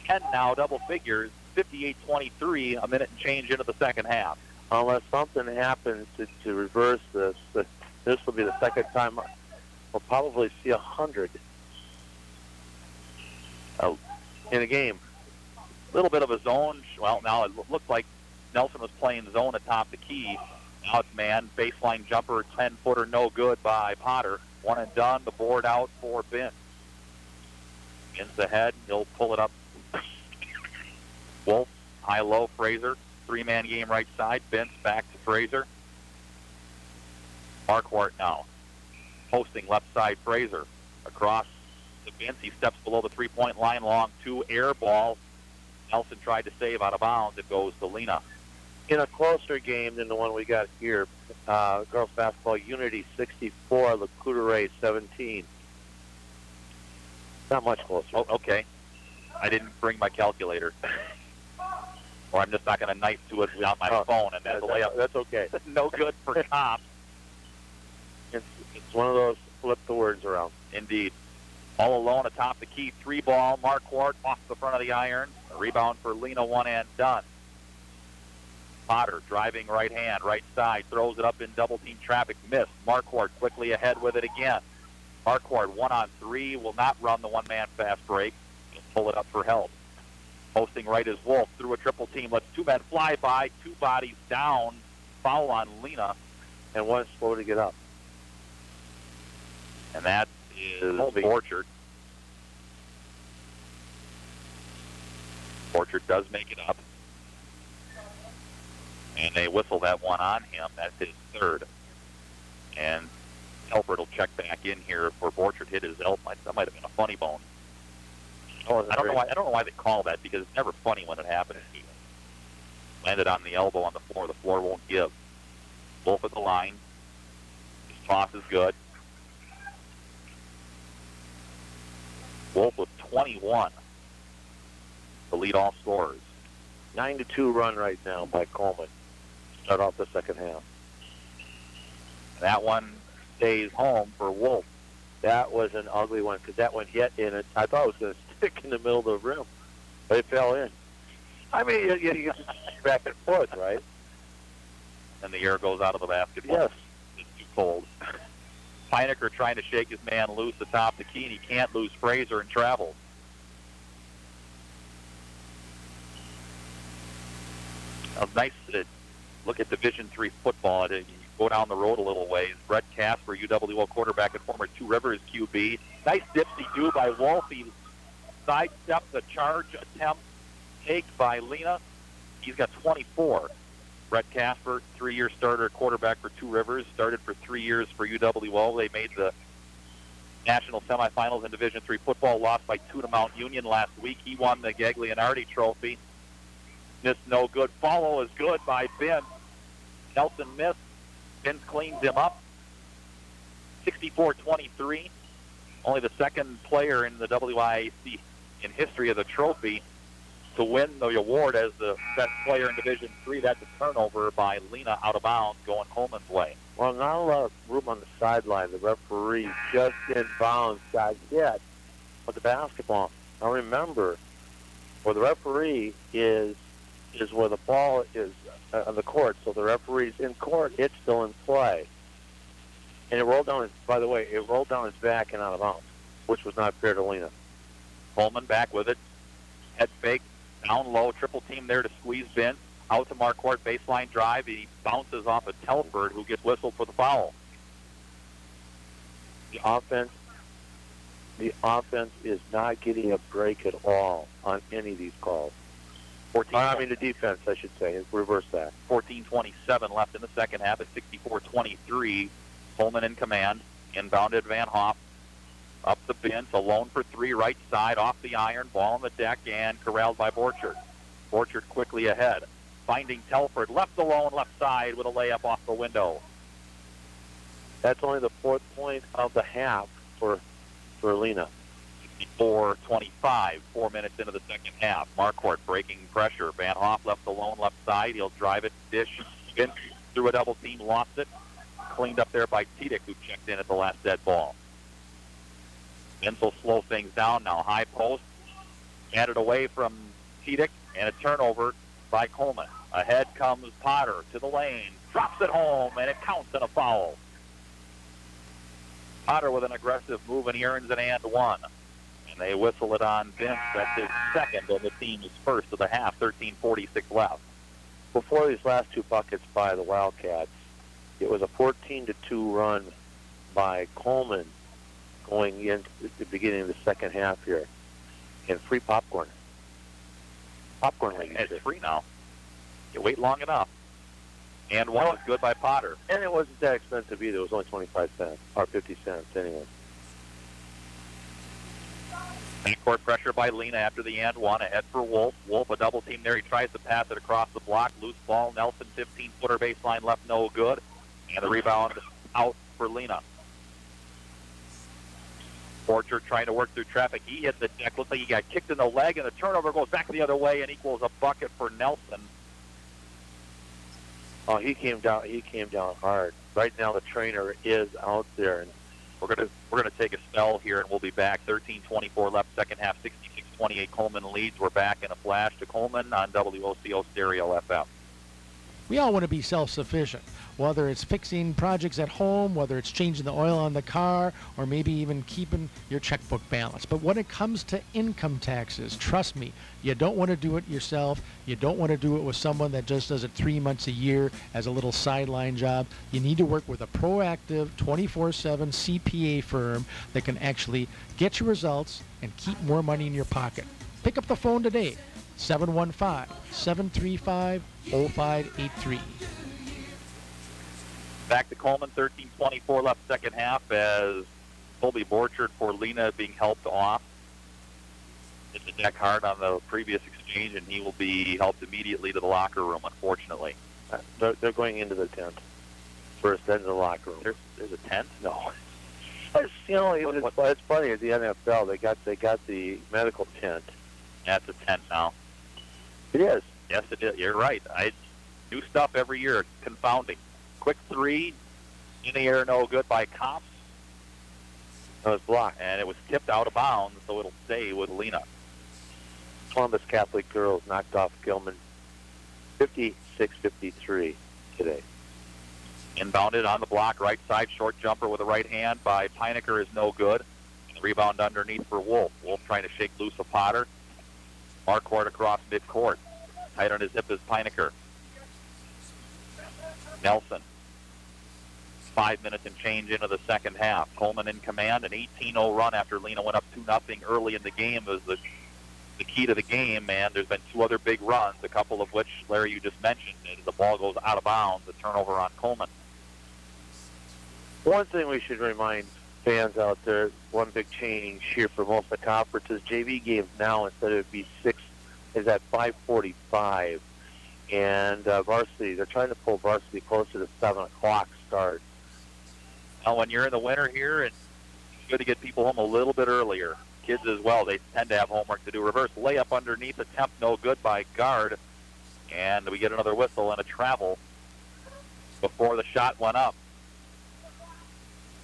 D: 10 now, double figures, 58-23, a minute and change into the second half.
E: Unless something happens to reverse this, this will be the second time we'll probably see 100 in a game.
D: A little bit of a zone. Well, now it looks like Nelson was playing zone atop the key. Now it's man, baseline jumper, 10-footer, no good by Potter. One and done, the board out for Bint. Bin's ahead, he'll pull it up. Wolf, high-low, Fraser. 3-man game right side, Bint's back to Fraser. Marquardt now. Posting left side, Fraser. Across to Bint, he steps below the three-point line, long 2 air ball. Nelson tried to save out of bounds. It goes to Lena.
E: In a closer game than the one we got here, girls basketball, Unity 64, Lacoudere 17. Not much closer.
D: Oh, okay. I didn't bring my calculator. Or I'm just not going to knife to it without my phone, and that's a layup.
E: That's okay.
D: No good for comp.
E: It's one of those flip the words around.
D: Indeed. All alone atop the key, 3-ball. Marquardt off the front of the iron. A rebound for Lena, one and done. Potter driving right hand, right side, throws it up in double-team traffic, missed. Marquardt quickly ahead with it again. Marquardt 1-on-3, will not run the one-man fast break. He'll pull it up for help. Posting right is Wolf through a triple team. Lets 2 men fly by, 2 bodies down. Foul on Lena.
E: And one slow to get up.
D: And that is Borchert. Borchert does make it up. And they whistle that one on him. That's his third. And Elford will check back in here for Borchert hit his elbow. That might have been a funny bone. I don't know why they call that, because it's never funny when it happens. He landed on the elbow on the floor. The floor won't give. Wolf at the line. His toss is good. Wolf with 21 to lead all scorers.
E: 9-2 run right now by Coleman. Start off the second half.
D: That one stays home for Wolf.
E: That was an ugly one because that one hit in it. I thought it was going to stick in the middle of the rim, but it fell in. I mean, you get back and forth, right?
D: And the air goes out of the basketball.
E: Yes.
D: It's too cold. Heinecker trying to shake his man loose atop the key, and he can't lose Fraser and travels. Nice to look at Division III football. You go down the road a little ways. Brett Casper, UWO quarterback and former Two Rivers QB. Nice dipsy-do by Wolf. He sidestepped the charge attempt take by Lena. He's got 24. Brett Casper, 3-year starter quarterback for Two Rivers, started for 3 years for UWO. They made the national semifinals in Division III football, lost by 2 to Mount Union last week. He won the Gagliardi Trophy. Missed no good. Follow is good by Ben. Nelson missed. Ben cleans him up. 64-23. Only the second player in the WIAC in history of the trophy to win the award as the best player in Division III. That's a turnover by Lena out of bounds going Coleman's way.
E: Well, not a lot of room on the sideline. The referee just in bounds got hit with the basketball. Now remember, where the referee is where the ball is on the court. So the referee's in court, it's still in play. And it rolled down his, by the way, it rolled down his back and out of bounds, which was not fair to Lena.
D: Coleman back with it. Head fake, down low, triple team there to squeeze Vince. Out to Marquardt, baseline drive. He bounces off of Telford, who gets whistled for the foul.
E: The offense is not getting a break at all on any of these calls. The defense, I should say. Reverse that.
D: 14:27 left in the second half at 64-23. Coleman in command. Inbounded Van Hoff. Up the Vince, alone for three, right side, off the iron, ball on the deck, and corralled by Borchard. Borchard quickly ahead. Finding Telford, left alone, left side with a layup off the window.
E: That's only the 4th point of the half for Lena.
D: 64-25, 4 minutes into the second half. Marquardt breaking pressure. Van Hoff left alone, left side. He'll drive it, dish. Vince through a double team, lost it. Cleaned up there by Tiedick, who checked in at the last dead ball. Vince will slow things down now. High post. Added away from Tiedick, and a turnover by Coleman. Ahead comes Potter to the lane. Drops it home, and it counts in a foul. Potter with an aggressive move, and he earns an and one. And they whistle it on Vince. That's his second, and the team's first of the half. 13:46 left.
E: Before these last two buckets by the Wildcats, it was a 14-2 run by Coleman going into the beginning of the second half here. And free popcorn. Popcorn league.
D: It's free now. You wait long enough. And one was good by Potter.
E: And it wasn't that expensive either. It was only 25 cents, or 50 cents anyway.
D: Backcourt pressure by Lena after the and one. Ahead for Wolf. Wolf, a double team there. He tries to pass it across the block. Loose ball. Nelson, 15-footer baseline left, no good. And the rebound out for Lena. Borchard trying to work through traffic. He hit the deck. Looks like he got kicked in the leg, and the turnover goes back the other way and equals a bucket for Nelson.
E: Oh, he came down hard. Right now the trainer is out there, and
D: we're gonna take a spell here, and we'll be back. 13:24 left, second half. 66-28. Coleman leads. We're back in a flash to Coleman on WOCO Stereo FM.
I: We all want to be self-sufficient, whether it's fixing projects at home, whether it's changing the oil on the car, or maybe even keeping your checkbook balanced. But when it comes to income taxes, trust me, you don't want to do it yourself. You don't want to do it with someone that just does it 3 months a year as a little sideline job. You need to work with a proactive 24/7 CPA firm that can actually get your results and keep more money in your pocket. Pick up the phone today. 715-735-0583.
D: Back to Coleman, 13:24 left second half as Colby Borchard for Lena being helped off. Hit the deck hard on the previous exchange, and he will be helped immediately to the locker room, unfortunately.
E: They're going into the tent. First into the locker room.
D: There's a tent? No.
E: It's funny at the NFL. They got the medical tent.
D: That's a tent now.
E: It is.
D: Yes, it is. You're right. New stuff every year. Confounding. Quick three. In the air, no good by Cops.
E: It was blocked.
D: And it was tipped out of bounds, so it'll stay with Lena.
E: Columbus Catholic girls knocked off Gilman 56-53 today.
D: Inbounded on the block, right side, short jumper with the right hand by Pinecker is no good. And the rebound underneath for Wolf. Wolf trying to shake loose of Potter. Marquardt across midcourt. Tight on his hip is Pinecker. Nelson. 5 minutes and change into the second half. Coleman in command, an 18-0 run after Lena went up 2-0 early in the game was the key to the game, and there's been two other big runs, a couple of which, Larry, you just mentioned, and the ball goes out of bounds, a turnover on Coleman.
E: One thing we should remind fans out there, one big change here for most of the conferences, JV games now, instead of be 6, is at 5:45. And varsity, they're trying to pull varsity closer to 7 o'clock start.
D: Now, when you're in the winter here, it's good to get people home a little bit earlier. Kids as well, they tend to have homework to do. Reverse layup underneath, attempt no good by guard. And we get another whistle and a travel before the shot went up.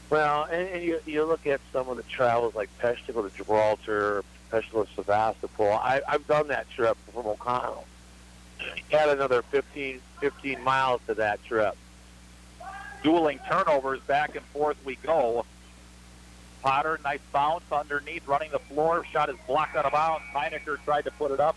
E: Well, and you look at some of the travels like Peshtigo to Gibraltar, Peshtigo to Sevastopol. I've done that trip from O'Connell. Add another 15 miles to that trip.
D: dueling turnovers. Back and forth we go. Potter, nice bounce underneath, running the floor. Shot is blocked out of bounds. Heinecker tried to put it up.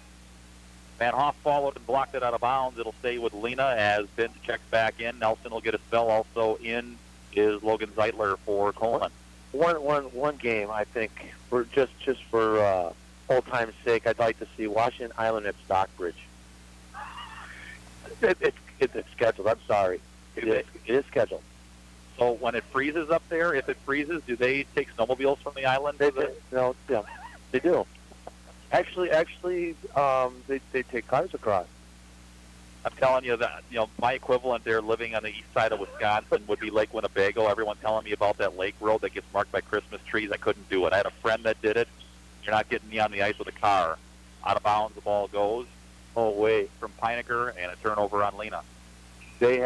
D: Van Hoff followed and blocked it out of bounds. It'll stay with Lena as Vince checks back in. Nelson will get a spell. Also in is Logan Zeitler for Coleman.
E: One game, I think, for just for old time's sake, I'd like to see Washington Island at Stockbridge. It's scheduled. I'm sorry. It is scheduled.
D: So when it freezes up there, if it freezes, do they take snowmobiles from the island?
E: No, yeah, they do. Actually, they take cars across.
D: I'm telling you that, my equivalent there living on the east side of Wisconsin would be Lake Winnebago. Everyone telling me about that lake road that gets marked by Christmas trees. I couldn't do it. I had a friend that did it. You're not getting me on the ice with a car. Out of bounds, the ball goes.
E: Oh, wait.
D: From Heinecker, and a turnover on Lena.
E: They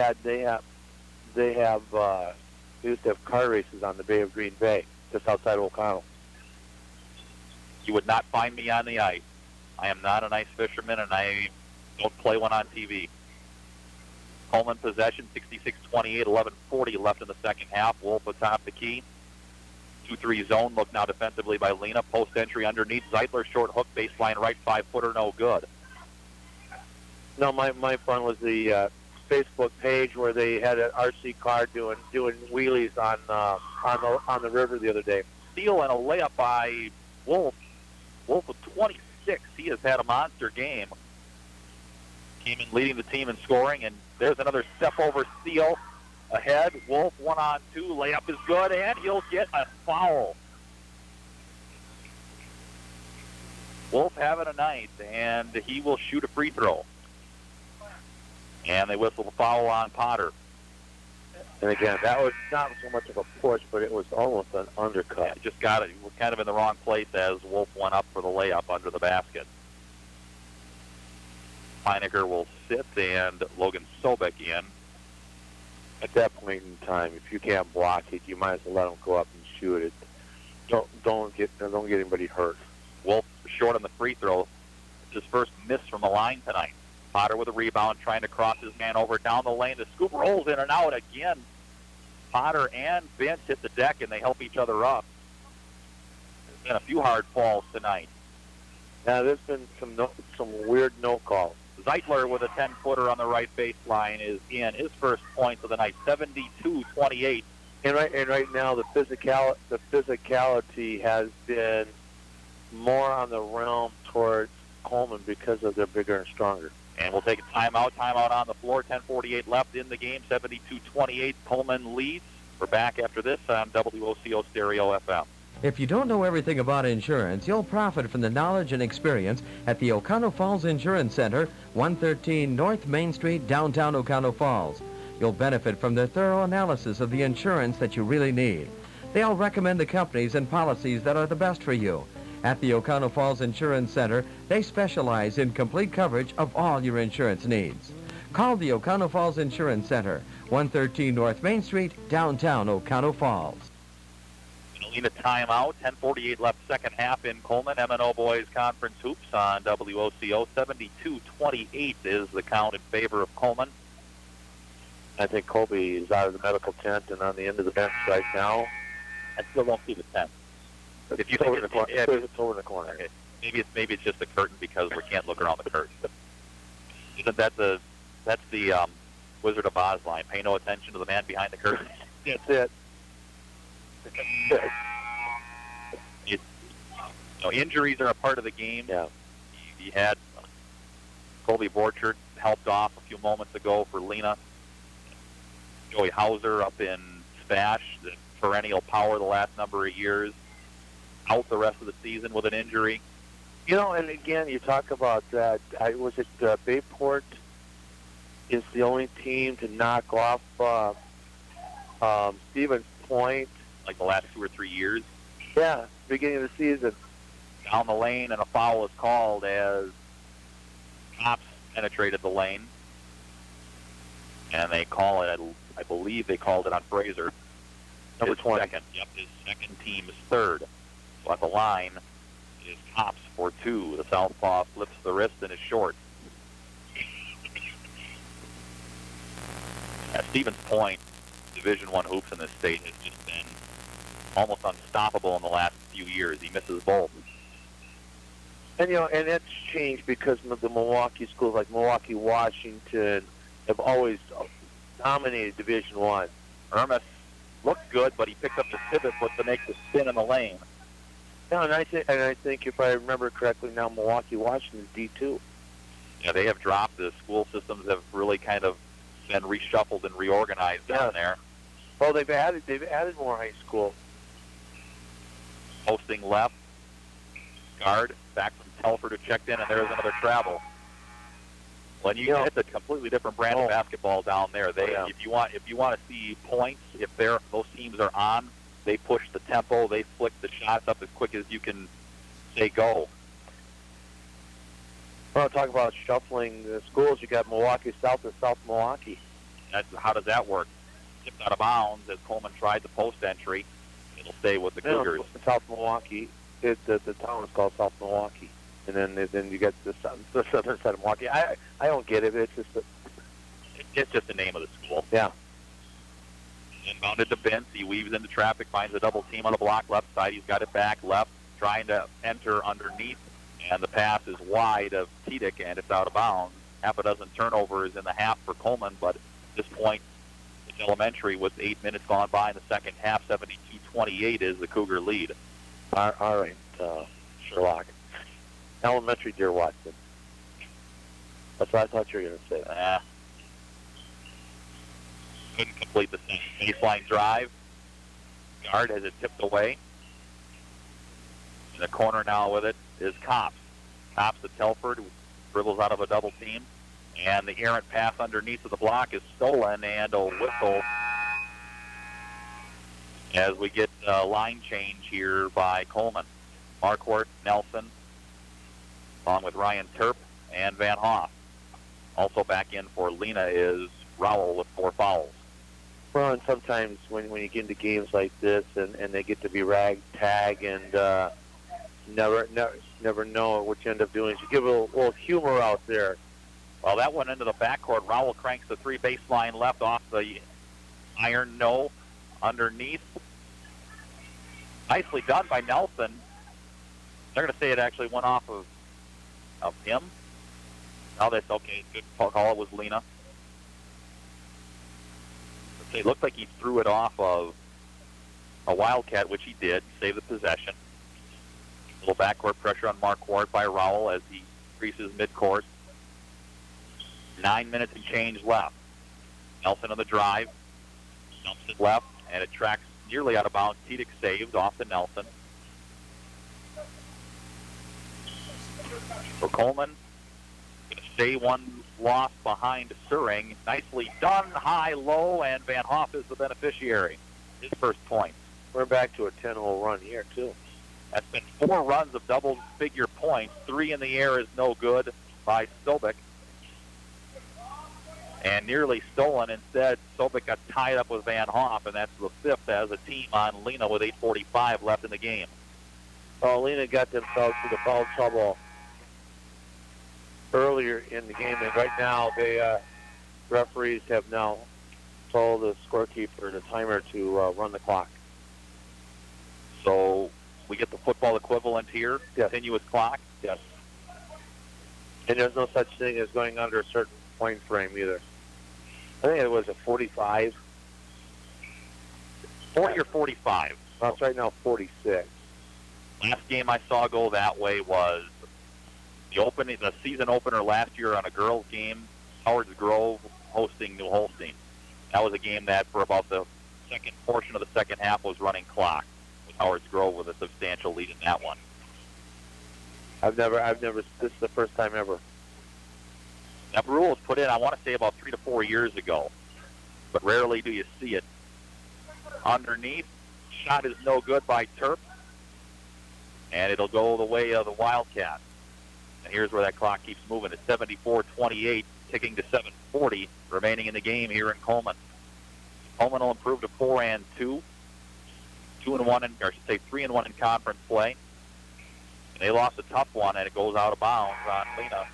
E: used to have car races on the Bay of Green Bay, just outside of O'Connell.
D: You would not find me on the ice. I am not an ice fisherman, and I don't play one on TV. Coleman possession, 66-28, 11:40 left in the second half. Wolf atop the key. 2-3 zone. Look now defensively by Lena. Post entry underneath. Zeitler short hook, baseline right, 5-footer, no good.
E: No, my fun was the Facebook page where they had an RC car doing wheelies on the river the other day.
D: Steal and a layup by Wolf. Wolf with 26. He has had a monster game. Came in leading the team in scoring, and there's another step-over steal ahead. Wolf 1-on-2. Layup is good, and he'll get a foul. Wolf having a night, and he will shoot a free throw. And they whistle the foul on Potter.
E: And again, that was not so much of a push, but it was almost an undercut.
D: Yeah, just got it. We're kind of in the wrong place as Wolf went up for the layup under the basket. Heinecker will sit, and Logan Sobek in.
E: At that point in time, if you can't block it, you might as well let him go up and shoot it. Don't get anybody hurt.
D: Wolf short on the free throw. It's his first miss from the line tonight. Potter with a rebound, trying to cross his man over down the lane. The scoop rolls in and out again. Potter and Vince hit the deck, and they help each other up. There's been a few hard falls tonight.
E: Yeah, there's been some weird no calls.
D: Zeitler with a 10-footer on the right baseline is in. His first points of the night, 72-28.
E: And right now, the physicality has been more on the realm towards Coleman because of their bigger and stronger.
D: And we'll take a timeout. Timeout on the floor. 10:48 left in the game. 72-28. Coleman leads. We're back after this on WOCO Stereo FM.
F: If you don't know everything about insurance, you'll profit from the knowledge and experience at the Oconto Falls Insurance Center, 113 North Main Street, downtown Oconto Falls. You'll benefit from their thorough analysis of the insurance that you really need. They'll recommend the companies and policies that are the best for you. At the Oconto Falls Insurance Center, they specialize in complete coverage of all your insurance needs. Call the Oconto Falls Insurance Center, 113 North Main Street, downtown Oconto Falls.
D: Lena timeout. 10:48 left second half in Coleman. M&O Boys Conference Hoops on WOCO. 72-28 is the count in favor of Coleman.
E: I think Colby is out of the medical tent and on the end of the bench right now.
D: I still don't see the tent. If you think it's over in the corner. Okay. Maybe it's just a curtain because we can't look around the curtain. Isn't that that's the Wizard of Oz line? Pay no attention to the man behind the curtain.
E: That's it.
D: Injuries are a part of the game.
E: Yeah.
D: You had Colby Borchert helped off a few moments ago for Lena. Joey Hauser up in Spash, the perennial power the last number of years, out the rest of the season with an injury.
E: And again, you talk about that. Was it Bayport is the only team to knock off Stevens Point?
D: Like the last 2 or 3 years?
E: Yeah, beginning of the season.
D: Down the lane, and a foul is called as Cops penetrated the lane. And they call it, I believe they called it on Fraser.
E: Number 20.
D: Second. Yep, his second team is third. So at the line is Cops for 2. The southpaw flips the wrist and is short. At Stevens Point, Division I hoops in this state has just been almost unstoppable in the last few years. He misses both.
E: And, you know, and that's changed because of the Milwaukee schools like Milwaukee, Washington, have always dominated Division I.
D: Ermis looked good, but he picked up the pivot foot to make the spin in the lane.
E: Yeah, and I think if I remember correctly now, Milwaukee, Washington is D2.
D: Yeah, they have dropped. The school systems have really kind of been reshuffled and reorganized down there.
E: Well, they've added more high school.
D: Posting left, guard back from Telford who checked in, and there's another travel. When you hit a completely different brand of basketball down there, if you want to see points, if those teams are on, they push the tempo, they flick the shots up as quick as you can say go.
E: Well, talk about shuffling the schools. You got Milwaukee South and South Milwaukee.
D: How does that work? Tipped out of bounds as Coleman tried the post entry. It'll stay with the Cougars.
E: South Milwaukee. The town is called South Milwaukee, and then you get the southern side of Milwaukee. I don't get it.
D: It's just the name of the school.
E: Yeah.
D: Inbounded to Vince. He weaves into traffic, finds a double team on the block left side. He's got it back left, trying to enter underneath, and the pass is wide of Tedic, and it's out of bounds. Half a dozen turnovers in the half for Coleman, but at this point, it's elementary with 8 minutes gone by in the second half. 72-28 is the Cougar lead.
E: All right, Sherlock. Elementary, dear Watson. That's what I thought you were going to say.
D: Couldn't complete the baseline drive. Guard has it tipped away. In the corner now with it is Kops. Kops to Telford, who dribbles out of a double team. And the errant pass underneath of the block is stolen, and a whistle as we get a line change here by Coleman. Marquardt, Nelson, along with Ryan Terp and Van Hoff. Also back in for Lena is Rowell with 4 fouls.
E: Well, and sometimes when you get into games like this and they get to be ragtag and never know what you end up doing, is you give a little humor out there.
D: Well, that went into the backcourt. Rowell cranks the 3 baseline left off the iron no underneath. Nicely done by Nelson. They're going to say it actually went off of him. Oh, that's okay. Good call. It was Lena. It looked like he threw it off of a Wildcat, which he did, save the possession. A little backcourt pressure on Marquardt by Rowell as he increases midcourt. 9 minutes and change left. Nelson on the drive. Dumps it left, and it tracks nearly out of bounds. Tedic saved off to Nelson. For Coleman, going to stay one loss behind Suring. Nicely done, high, low, and Van Hoff is the beneficiary. His first point.
E: We're back to a 10-hole run here, too.
D: That's been 4 runs of double-figure points. 3 in the air is no good by Sobek. And nearly stolen. Instead, Sobek got tied up with Van Hoff, and that's the 5th as a team on Lena with 8:45 left in the game.
E: Oh, Lena got themselves to the foul trouble earlier in the game, and right now the referees have now told the scorekeeper, the timer, to run the clock.
D: So we get the football equivalent here, continuous clock?
E: Yes. And there's no such thing as going under a certain point frame either. I think it was a 45.
D: 40 or 45?
E: Well, it's right now 46.
D: Last game I saw go that way was the season opener last year on a girls' game, Howard's Grove hosting New Holstein. That was a game that for about the second portion of the second half was running clock, with Howard's Grove with a substantial lead in that one.
E: I've never, this is the first time ever.
D: That rule was put in, I want to say, about 3 to 4 years ago, but rarely do you see it. Underneath, shot is no good by Terp, and it'll go the way of the Wildcat. And here's where that clock keeps moving. It's 74-28, ticking to 7:40 remaining in the game here in Coleman. Coleman will improve to 4-2, 2-1, or I should say 3-1 in conference play. And they lost a tough one, and it goes out of bounds on Lena.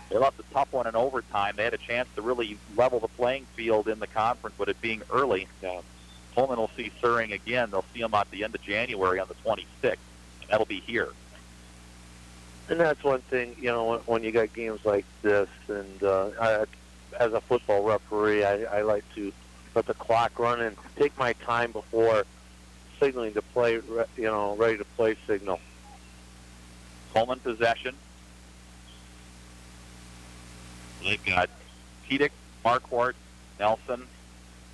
D: They lost a tough one in overtime. They had a chance to really level the playing field in the conference, with it being early. Coleman will see Suring again. They'll see them at the end of January on the 26th, and that'll be here.
E: And that's one thing, you know, when you got games like this, and as a football referee, I like to let the clock run and take my time before signaling to play, you know, ready to play signal.
D: Coleman possession. They've got Tedick, Marquardt, Nelson,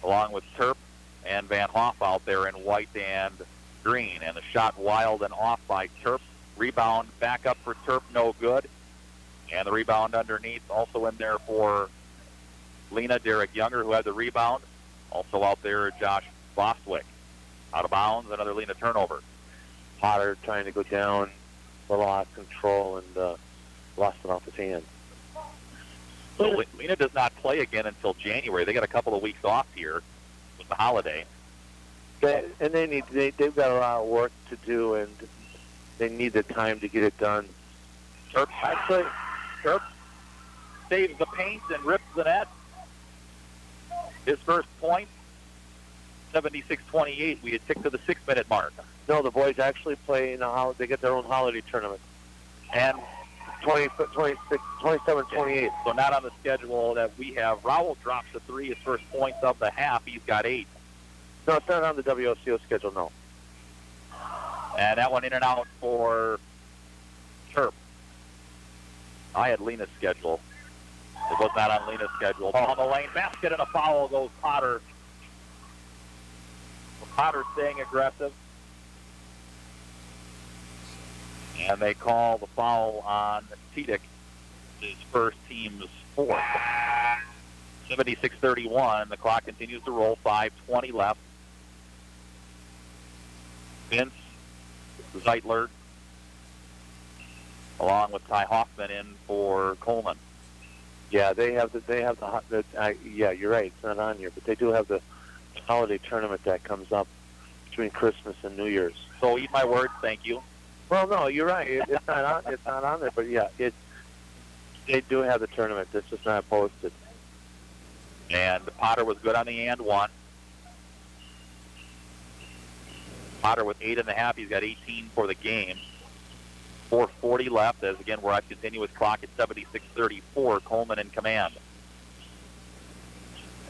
D: along with Terp and Van Hoff out there in white and green. And the shot wild and off by Terp. Rebound back up for Terp, no good. And the rebound underneath, also in there for Lena, Derek Younger, who had the rebound. Also out there, Josh Bostwick. Out of bounds, another Lena turnover.
E: Potter trying to go down, a little out of control, and lost it off his hand.
D: So Lena does not play again until January. They got a couple of weeks off here with the holiday.
E: And they've got a lot of work to do, and they need the time to get it done.
D: Terp saves the paint and rips the net. His first point, 76-28. We had ticked to the 6-minute mark.
E: No, the boys actually play in they get their own holiday tournament.
D: And
E: 27-28.
D: So not on the schedule that we have. Rowell drops a 3, his first points of the half. He's got 8.
E: No, it's not on the WOCO schedule, no.
D: And that one in and out for Terp. I had Lena's schedule. It was not on Lena's schedule. Ball on the lane, basket and a foul goes Potter. Potter staying aggressive. And they call the foul on Tedick, his first team's 4th. 76-31. The clock continues to roll. 5:20 left. Vince Zeitler, along with Ty Hoffman, in for Coleman.
E: Yeah, yeah, you're right. It's not on here, but they do have the holiday tournament that comes up between Christmas and New Year's.
D: So eat my words, thank you.
E: Well, no, you're right. It's not on. It's not on there, but yeah, they do have the tournament. It's just not posted.
D: And Potter was good on the and one. Potter with 8.5. He's got 18 for the game. 4:40 left, as again we're at continuous clock at 76-34. Coleman in command.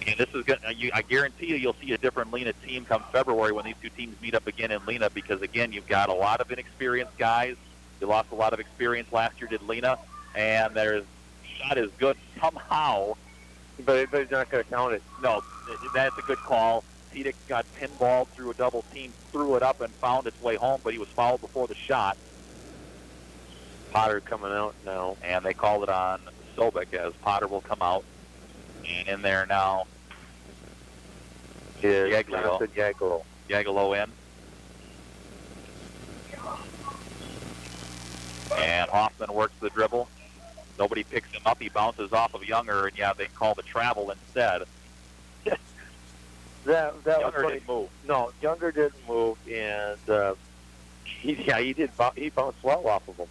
D: And this is good. I guarantee you'll see a different Lena team come February when these two teams meet up again in Lena, because again you've got a lot of inexperienced guys. You lost a lot of experience last year, did Lena, and their shot is good somehow.
E: But he's not going to count it.
D: No, that's a good call. Tedick got pinballed through a double team, threw it up and found its way home, but he was fouled before the shot.
E: Potter coming out now.
D: And they called it on Sobek, as Potter will come out. And in there now
E: is
D: Yagalo. Yagalo in. And Hoffman works the dribble. Nobody picks him up. He bounces off of Younger, and yeah, they call the travel instead.
E: Younger
D: didn't move.
E: No, Younger didn't move, and he bounced well off of him.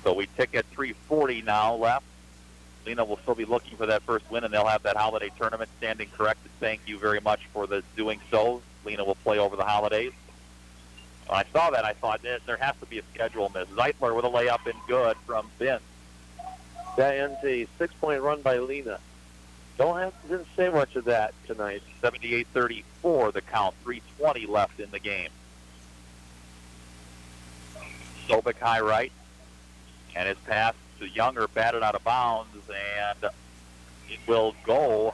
D: So we tick at 3:40 now left. Lena will still be looking for that first win, and they'll have that holiday tournament standing corrected. Thank you very much for doing so. Lena will play over the holidays. When I saw that, I thought there has to be a schedule miss. Zeitler with a layup and good from Vince.
E: That ends a 6-point run by Lena. Didn't say much of that tonight.
D: 78-34 the count. 3:20 left in the game. Sobek high right. And his pass to Younger batted out of bounds, and it will go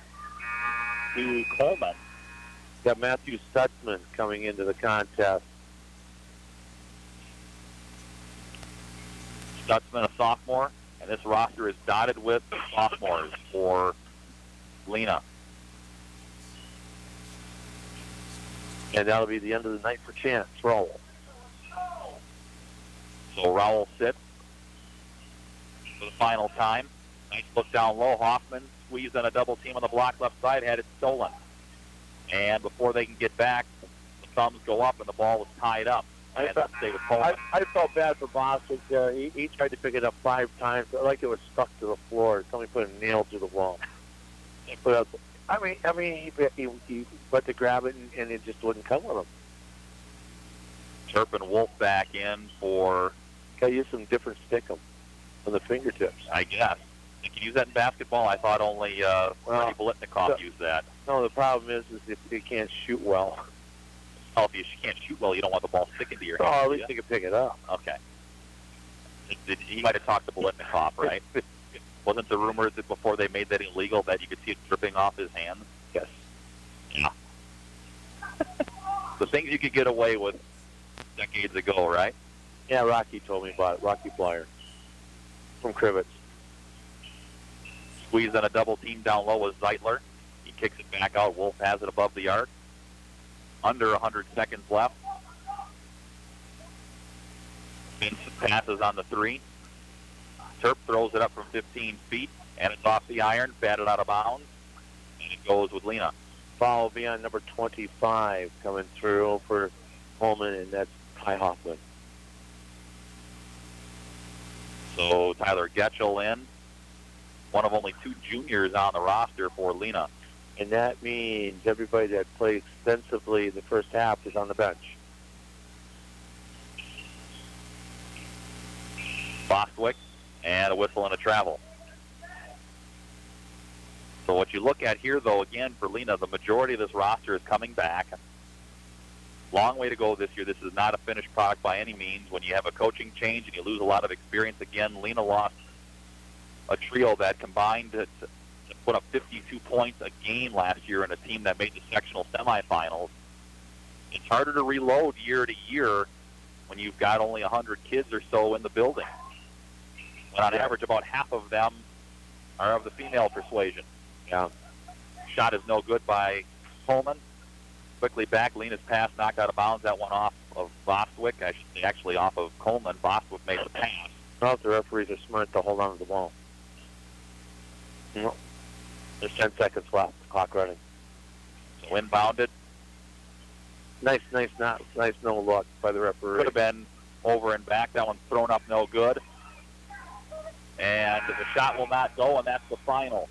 D: to Coleman.
E: Got Matthew Stutzman coming into the contest.
D: Stutzman, a sophomore, and this roster is dotted with sophomores for Lena.
E: And that'll be the end of the night for Chance Rowell.
D: So Rowell sits for the final time. Nice look down low. Hoffman squeezed on a double team on the block left side, had it stolen. And before they can get back, the thumbs go up and the ball was tied up.
E: I felt bad for Bostic there. He tried to pick it up 5 times, but like it was stuck to the floor. Somebody put a nail through the wall. He put up, he went to grab it, and it just wouldn't come with him.
D: Turp and Wolf back in for...
E: Got to use some different stickum on the fingertips.
D: I guess. You can use that in basketball. I thought only Freddie Bolitnikoff used that.
E: No, the problem is if you can't shoot well.
D: Oh, if you can't shoot well, you don't want the ball sticking to your hand.
E: Oh, at least you can pick it up.
D: Okay. He might have talked to Bolitnikoff, right? Wasn't the rumors that before they made that illegal that you could see it dripping off his hands?
E: Yes.
D: Yeah. The things you could get away with decades ago, right?
E: Yeah, Rocky told me about it. Rocky Blyer from Crivets.
D: Squeezed on a double team down low with Zeitler. He kicks it back out. Wolf has it above the arc. Under 100 seconds left. Vincent passes on the 3. Turp throws it up from 15 feet, and it's off the iron, batted out of bounds, and it goes with Lena.
E: Foul will be on number 25 coming through for Coleman, and that's Ty Hoffman.
D: So Tyler Getchell in, one of only 2 juniors on the roster for Lena.
E: And that means everybody that played extensively the first half is on the bench.
D: Bostwick, and a whistle and a travel. So what you look at here, though, again, for Lena, the majority of this roster is coming back. Long way to go this year. This is not a finished product by any means. When you have a coaching change and you lose a lot of experience, again, Lena lost a trio that combined to put up 52 points a game last year in a team that made the sectional semifinals. It's harder to reload year to year when you've got only 100 kids or so in the building. When on average, about half of them are of the female persuasion.
E: Yeah.
D: Shot is no good by Coleman. Quickly back, Lena's pass knocked out of bounds. That one off of Bostwick. I should say actually off of Coleman. Bostwick made the pass.
E: Well, the referees are smart to hold on to the ball. No. There's 10 seconds left. The clock running.
D: So inbounded.
E: Nice no look by the referee.
D: Could have been over and back. That one's thrown up no good. And the shot will not go, and that's the final.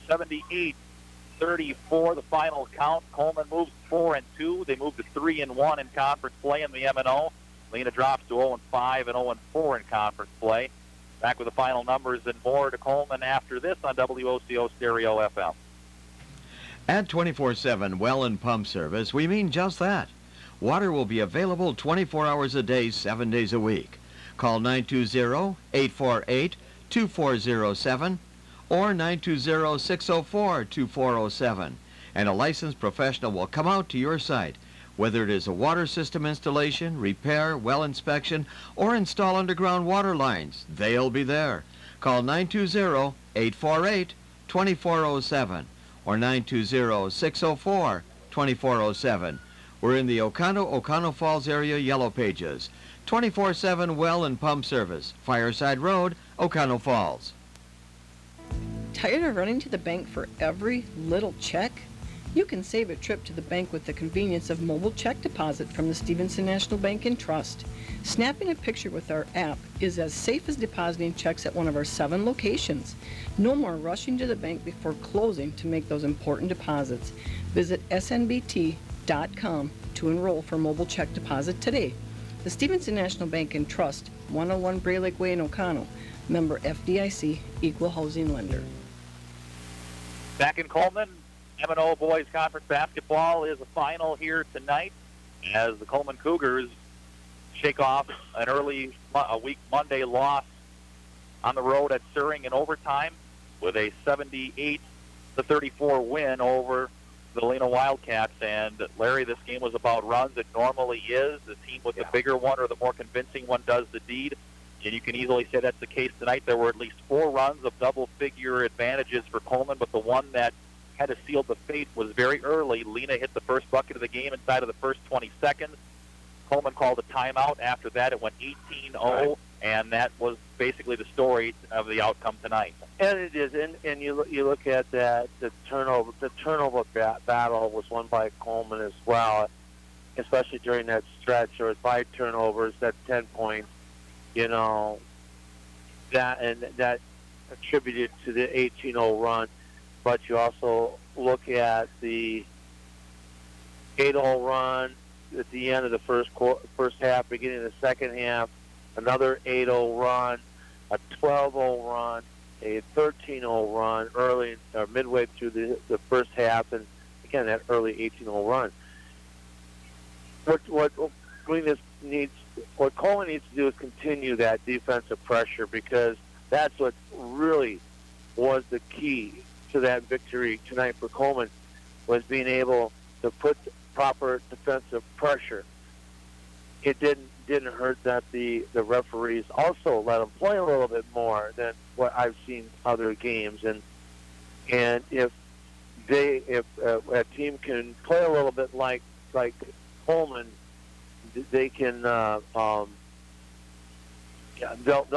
D: 78-34, the final count. Coleman moves 4-2. They move to 3-1 in conference play in the M&O. Lena drops to 0-5 and 0-4 in conference play. Back with the final numbers and more to Coleman after this on WOCO Stereo FM.
C: At 24/7 well and pump service, we mean just that. Water will be available 24 hours a day, 7 days a week. Call 920-848-2407 or 920-604-2407, and a licensed professional will come out to your site. Whether it is a water system installation, repair, well inspection, or install underground water lines, they'll be there. Call 920-848-2407 or 920-604-2407. We're in the Oconto Falls area Yellow Pages. 24/7 well and pump service. Fireside Road, Oconto Falls.
G: Tired of running to the bank for every little check? You can save a trip to the bank with the convenience of mobile check deposit from the Stevenson National Bank and Trust. Snapping a picture with our app is as safe as depositing checks at one of our 7 locations. No more rushing to the bank before closing to make those important deposits. Visit snbt.com to enroll for mobile check deposit today. The Stevenson National Bank and Trust, 101 Bray Lake Way in Oconto. Member FDIC, Equal Housing Lender.
D: Back in Coleman, M&O Boys Conference Basketball is a final here tonight as the Coleman Cougars shake off an early week Monday loss on the road at Suring in overtime with a 78-34 win over the Lena Wildcats. And Larry, this game was about runs. It normally is. The team with the bigger one or the more convincing one does the deed. And you can easily say that's the case tonight. There were at least 4 runs of double-figure advantages for Coleman, but the one that had to seal the fate was very early. Lena hit the first bucket of the game inside of the first 20 seconds. Coleman called a timeout. After that, it went 18-0, and that was basically the story of the outcome tonight.
E: And it is, and you look at that, the turnover battle was won by Coleman as well. especially during that stretch. There was 5 turnovers, that's 10 points. You know, that attributed to the 18-0 run. But you also look at the 8-0 run at the end of the first half, beginning of the second half, another 8-0 run, a 12-0 run, a 13-0 run early or midway through the first half, and again that early 18-0 run. What Coleman needs to do is continue that defensive pressure, because that's what really was the key to that victory tonight for Coleman, was being able to put proper defensive pressure. It didn't hurt that the referees also let them play a little bit more than what I've seen other games, and if a team can play a little bit like Coleman, they can they'll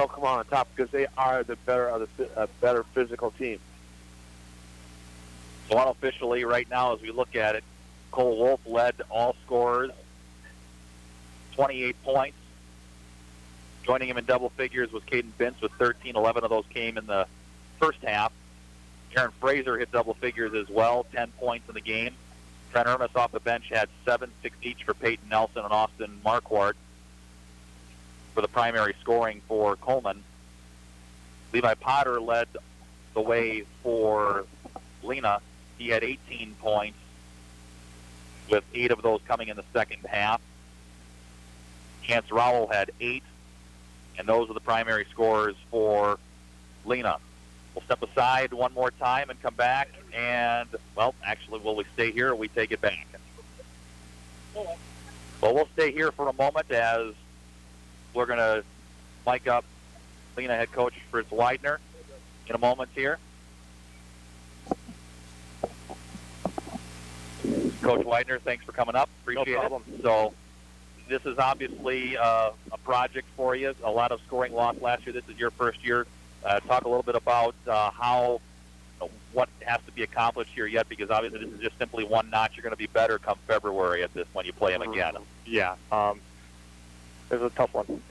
E: come on top, because they are the better physical team.
D: So unofficially, right now, as we look at it, Cole Wolf led all scorers, 28 points. Joining him in double figures was Caden Bintz with 13. 11 of those came in the first half. Aaron Fraser hit double figures as well, 10 points in the game. Trent Ermis off the bench had 7, 6 each for Peyton Nelson and Austin Marquardt for the primary scoring for Coleman. Levi Potter led the way for Lena. He had 18 points, with 8 of those coming in the second half. Chance Rowell had 8, and those are the primary scorers for Lena. We'll step aside one more time and come back, and, well, actually, will we stay here or we take it back? Well, we'll stay here for a moment as we're going to mic up Lena head coach Fritz Widener in a moment here. Coach Widener, thanks for coming up. Appreciate it. So this is obviously a project for you. A lot of scoring loss last year. This is your first year. Talk a little bit about what has to be accomplished here yet, because obviously this is just simply one notch. You're going to be better come February at this when you play them again.
T: Yeah. It was a tough one.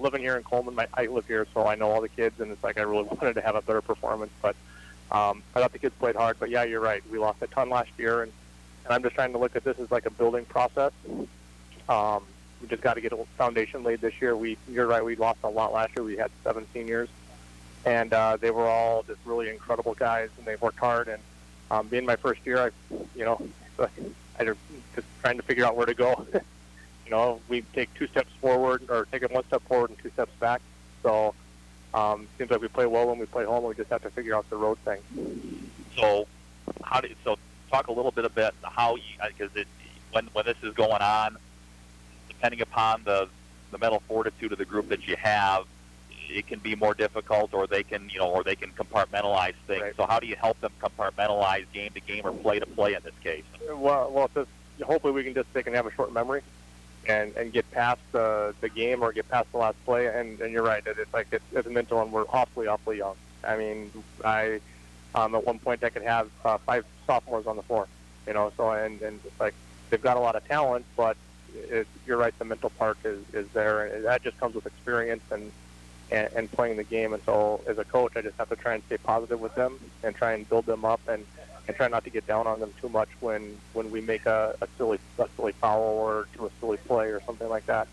T: Living here in Coleman, I live here, so I know all the kids, and it's like I really wanted to have a better performance. But I thought the kids played hard. But, yeah, you're right. We lost a ton last year, and I'm just trying to look at this as like a building process. We just got to get a foundation laid this year. You're right, we lost a lot last year. We had 7 seniors, and they were all just really incredible guys, and they worked hard. And being my first year, I just trying to figure out where to go. We take 2 steps forward, or take it 1 step forward and 2 steps back. So seems like we play well when we play home. We just have to figure out the road thing.
D: So talk a little bit about how you, because when this is going on, depending upon the mental fortitude of the group that you have, it can be more difficult, or they can compartmentalize things. Right. So how do you help them compartmentalize game to game or play to play in this case?
T: Well, hopefully they can have a short memory and get past the game or get past the last play. And you're right, it's mental, and we're awfully young. I mean, at one point I could have 5 sophomores on the floor, so and it's like they've got a lot of talent, but you're right, the mental part is there, and that just comes with experience and playing the game. And so as a coach, I just have to try and stay positive with them and try and build them up, and try not to get down on them too much when we make a silly foul or do a silly play or something like that.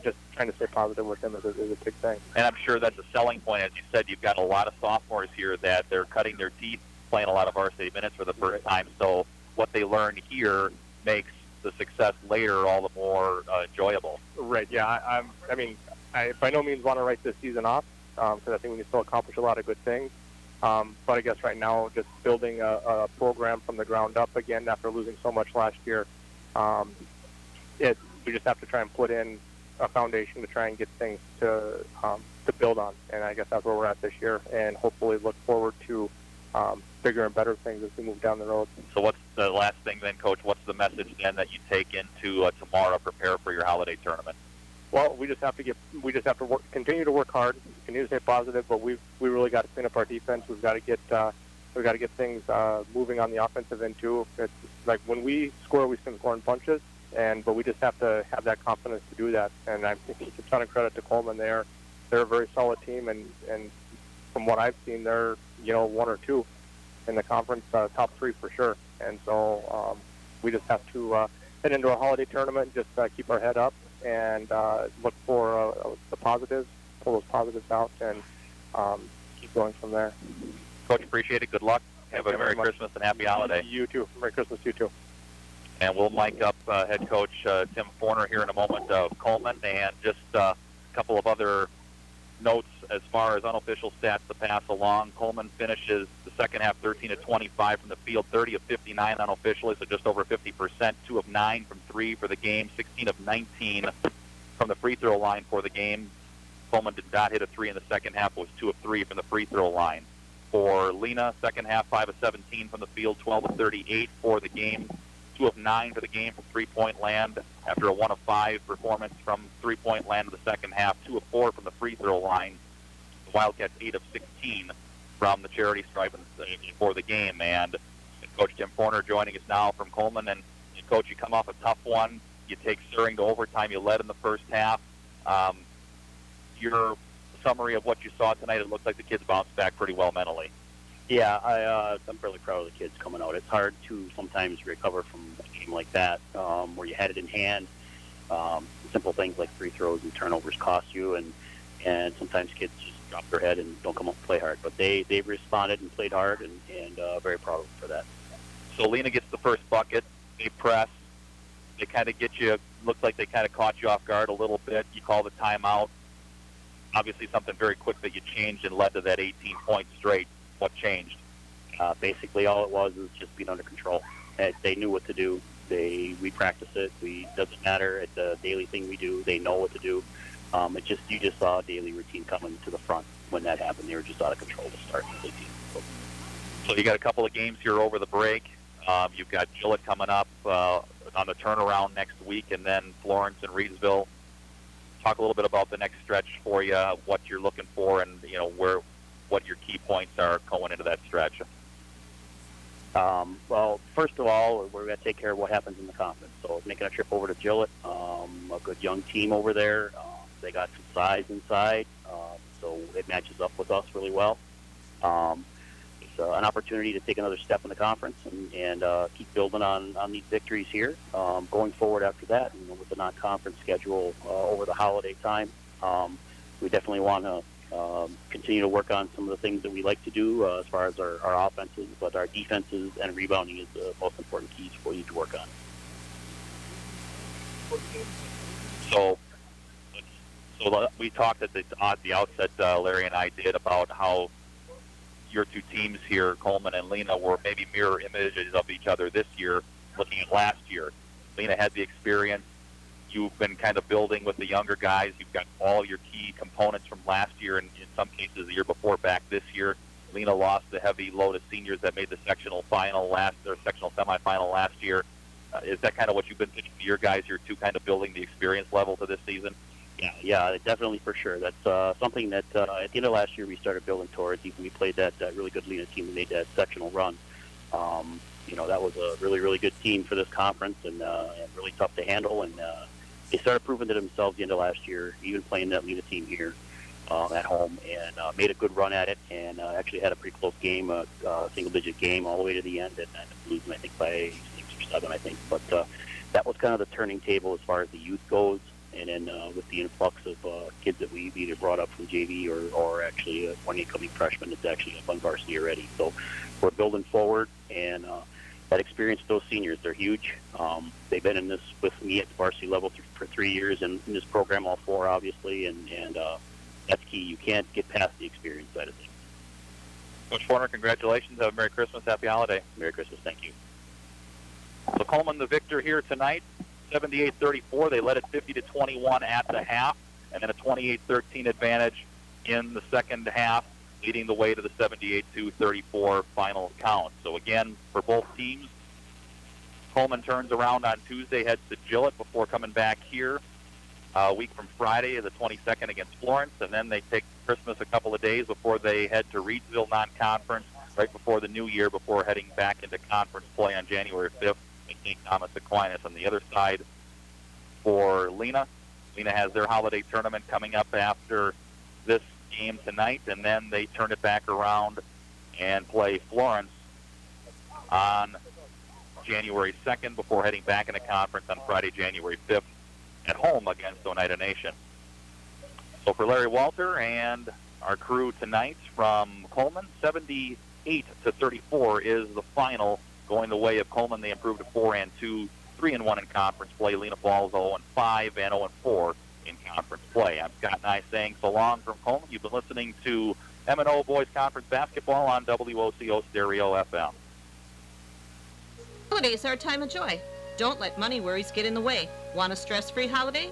T: Just trying to stay positive with them is a big thing.
D: And I'm sure that's a selling point. As you said, you've got a lot of sophomores here that they're cutting their teeth playing a lot of varsity minutes for the first time. So what they learn here makes the success later all the more enjoyable.
T: Right, yeah. I by no means want to write this season off, because I think we can still accomplish a lot of good things. But I guess right now, just building a program from the ground up again after losing so much last year, we just have to try and put in a foundation to try and get things to build on. And I guess that's where we're at this year, and hopefully look forward to bigger and better things as we move down the road.
D: So what's the last thing then, Coach? What's the message then that you take into tomorrow, prepare for your holiday tournament?
T: Well, we just have to continue to work hard, continue to stay positive, but we really got to clean up our defense. We've got to get things moving on the offensive end too. like when we score, we score in punches, but we just have to have that confidence to do that. And I think it's a ton of credit to Coleman. They're a very solid team, and from what I've seen, they're one or two in the conference, top three for sure. And so we just have to head into a holiday tournament, just keep our head up and look for the positives, pull those positives out, and keep going from there.
D: Coach, appreciate it. Good luck. Have a Merry Christmas and Happy Holiday.
T: You too. Merry Christmas to you too.
D: And we'll mic up head coach Tim Forner here in a moment of Coleman, and just a couple of other notes as far as unofficial stats to pass along. Coleman finishes the second half 13 of 25 from the field, 30 of 59 unofficially, so just over 50%, 2 of 9 from 3 for the game, 16 of 19 from the free throw line for the game. Coleman did not hit a 3 in the second half, was 2 of 3 from the free throw line. For Lena, second half, 5 of 17 from the field, 12 of 38 for the game, 2 of 9 for the game from three-point land after a 1 of 5 performance from three-point land in the second half, 2 of 4 from the free throw line. The Wildcats 8 of 16 from the charity stripe for the game. And Coach Tim Forner joining us now from Coleman. And Coach, you come off a tough one. You take Suring to overtime. You led in the first half. Your summary of what you saw tonight, it looked like the kids bounced back pretty well mentally.
U: Yeah, I'm really proud of the kids coming out. It's hard to sometimes recover from a game like that, where you had it in hand. Simple things like free throws and turnovers cost you, and sometimes kids just drop their head and don't come up and play hard. But they responded and played hard, and very proud of them for that.
D: So Lena gets the first bucket. They press. They kind of get you, looks like they kind of caught you off guard a little bit. You call the timeout. Obviously something very quick that you changed and led to that 18-point straight. What changed?
U: Basically, all it was just being under control. They knew what to do. We practice it. Doesn't matter. It's a daily thing we do. They know what to do. You just saw a daily routine coming to the front when that happened. They were just out of control to start the team.
D: So you got a couple of games here over the break. You've got Gillett coming up on the turnaround next week, and then Florence and Reedsville. Talk a little bit about the next stretch for you, what you're looking for, and what your key points are going into that stretch.
U: Well, first of all, we're going to take care of what happens in the conference. So making a trip over to Gillett, a good young team over there. They got some size inside, so it matches up with us really well. It's an opportunity to take another step in the conference and keep building on these victories here. Going forward after that, with the non-conference schedule over the holiday time, we definitely want to continue to work on some of the things that we like to do as far as our offenses, but our defenses and rebounding is the most important keys for you to work on.
D: So we talked at the outset, Larry and I did, about how your two teams here, Coleman and Lena, were maybe mirror images of each other this year, looking at last year. Lena had the experience. You've been kind of building with the younger guys. You've got all your key components from last year, and in some cases the year before back this year. Lena lost the heavy load of seniors that made the sectional semifinal last year. Is that kind of what you've been pitching to your guys? You're two kind of building the experience level to this season?
U: Yeah, definitely for sure. That's something that at the end of last year we started building towards. Even we played that really good Lena team and made that sectional run. That was a really, really good team for this conference and really tough to handle. And they started proving to themselves at the end of last year, even playing that Lena team here at home, and made a good run at it, and actually had a pretty close game, a single-digit game all the way to the end, and losing, I think, by 6 or 7, I think. But that was kind of the turning table as far as the youth goes. And then with the influx of kids that we've either brought up from JV or actually one incoming freshman that's actually up on varsity already. So we're building forward, and that experience with those seniors, they're huge. They've been in this with me at the varsity level for 3 years, and in this program all 4, obviously, and that's key. You can't get past the experience side of things.
D: Coach Forner, congratulations. Have a Merry Christmas. Happy Holiday.
U: Merry Christmas. Thank you.
D: So Coleman, the victor here tonight. 78-34. They led it 50-21 at the half, and then a 28-13 advantage in the second half, leading the way to the 78-34 final count. So again, for both teams, Coleman turns around on Tuesday, heads to Gillett before coming back here a week from Friday, the 22nd, against Florence, and then they take Christmas a couple of days before they head to Reedsville non-conference right before the new year, before heading back into conference play on January 5th in St. Thomas Aquinas. On the other side for Lena, Lena has their holiday tournament coming up after this game tonight, and then they turn it back around and play Florence on January 2nd before heading back into conference on Friday, January 5th at home against Oneida Nation. So for Larry Walter and our crew tonight from Coleman, 78-34 is the final, going the way of Coleman. They improved to 4-2, 3-1 in conference play. Lena Falls 0-5 and 0-4 in conference play. I'm Scott Nye saying so long from Coleman. You've been listening to M&O Boys Conference Basketball on WOCO Stereo FM.
J: Holidays are a time of joy. Don't let money worries get in the way. Want a stress-free holiday?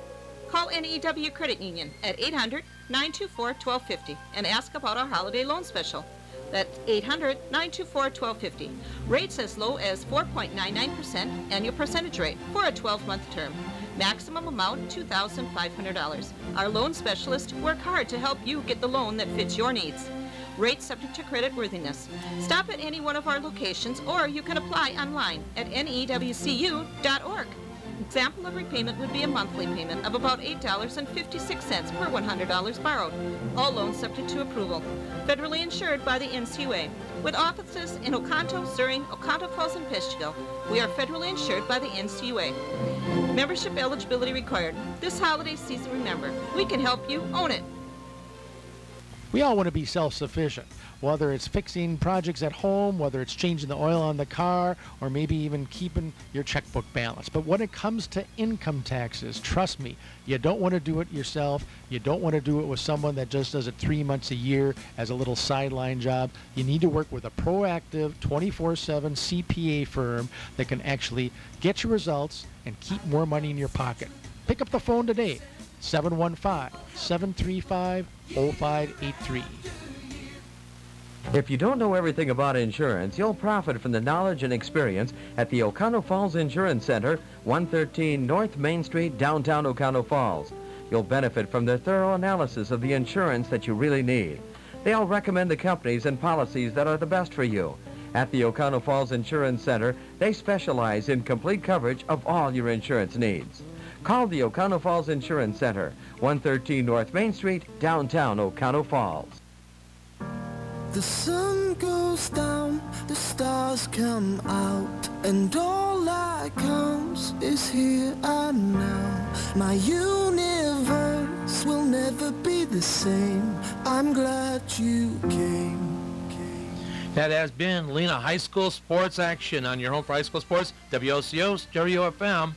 J: Call NEW Credit Union at 800-924-1250 and ask about our holiday loan special. That's 800-924-1250. Rates as low as 4.99% annual percentage rate for a 12-month term. Maximum amount $2,500. Our loan specialists work hard to help you get the loan that fits your needs. Rates subject to credit worthiness. Stop at any one of our locations, or you can apply online at newcu.org. Example of repayment would be a monthly payment of about $8.56 per $100 borrowed. All loans subject to approval. Federally insured by the NCUA. With offices in Oconto, Zuring, Oconto Falls, and Peshtigo, we are federally insured by the NCUA. Membership eligibility required. This holiday season, remember, we can help you own it.
I: We all want to be self-sufficient, whether it's fixing projects at home, whether it's changing the oil on the car, or maybe even keeping your checkbook balanced. But when it comes to income taxes, trust me, you don't want to do it yourself. You don't want to do it with someone that just does it 3 months a year as a little sideline job. You need to work with a proactive 24/7 CPA firm that can actually get your results and keep more money in your pocket. Pick up the phone today. 715-735-0583.
F: If you don't know everything about insurance, you'll profit from the knowledge and experience at the Oconto Falls Insurance Center, 113 North Main Street, downtown Oconto Falls. You'll benefit from their thorough analysis of the insurance that you really need. They'll recommend the companies and policies that are the best for you. At the Oconto Falls Insurance Center, they specialize in complete coverage of all your insurance needs. Call the Oconto Falls Insurance Center, 113 North Main Street, downtown Oconto Falls.
A: The sun goes down, the stars come out, and all that counts is here and now. My universe will never be the same. I'm glad you came.
V: That has been Lena High School Sports Action on your home for high school sports, WOCO Stereo FM.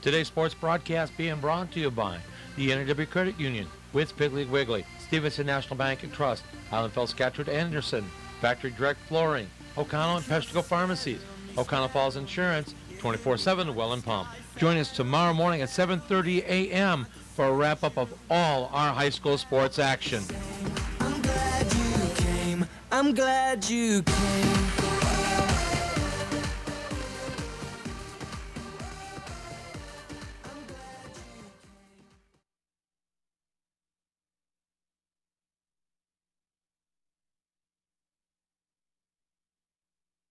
V: Today's sports broadcast being brought to you by the NEW Credit Union, Wits Piggly Wiggly, Stevenson National Bank and Trust, Allenfeld Scatcherd Anderson, Factory Direct Flooring, Oconto and Peshtigo Pharmacies, Oconto Falls Insurance, 24/7 Well and Pump. Join us tomorrow morning at 7:30 a.m. for a wrap-up of all our high school sports action.
A: I'm glad you came. I'm glad you came.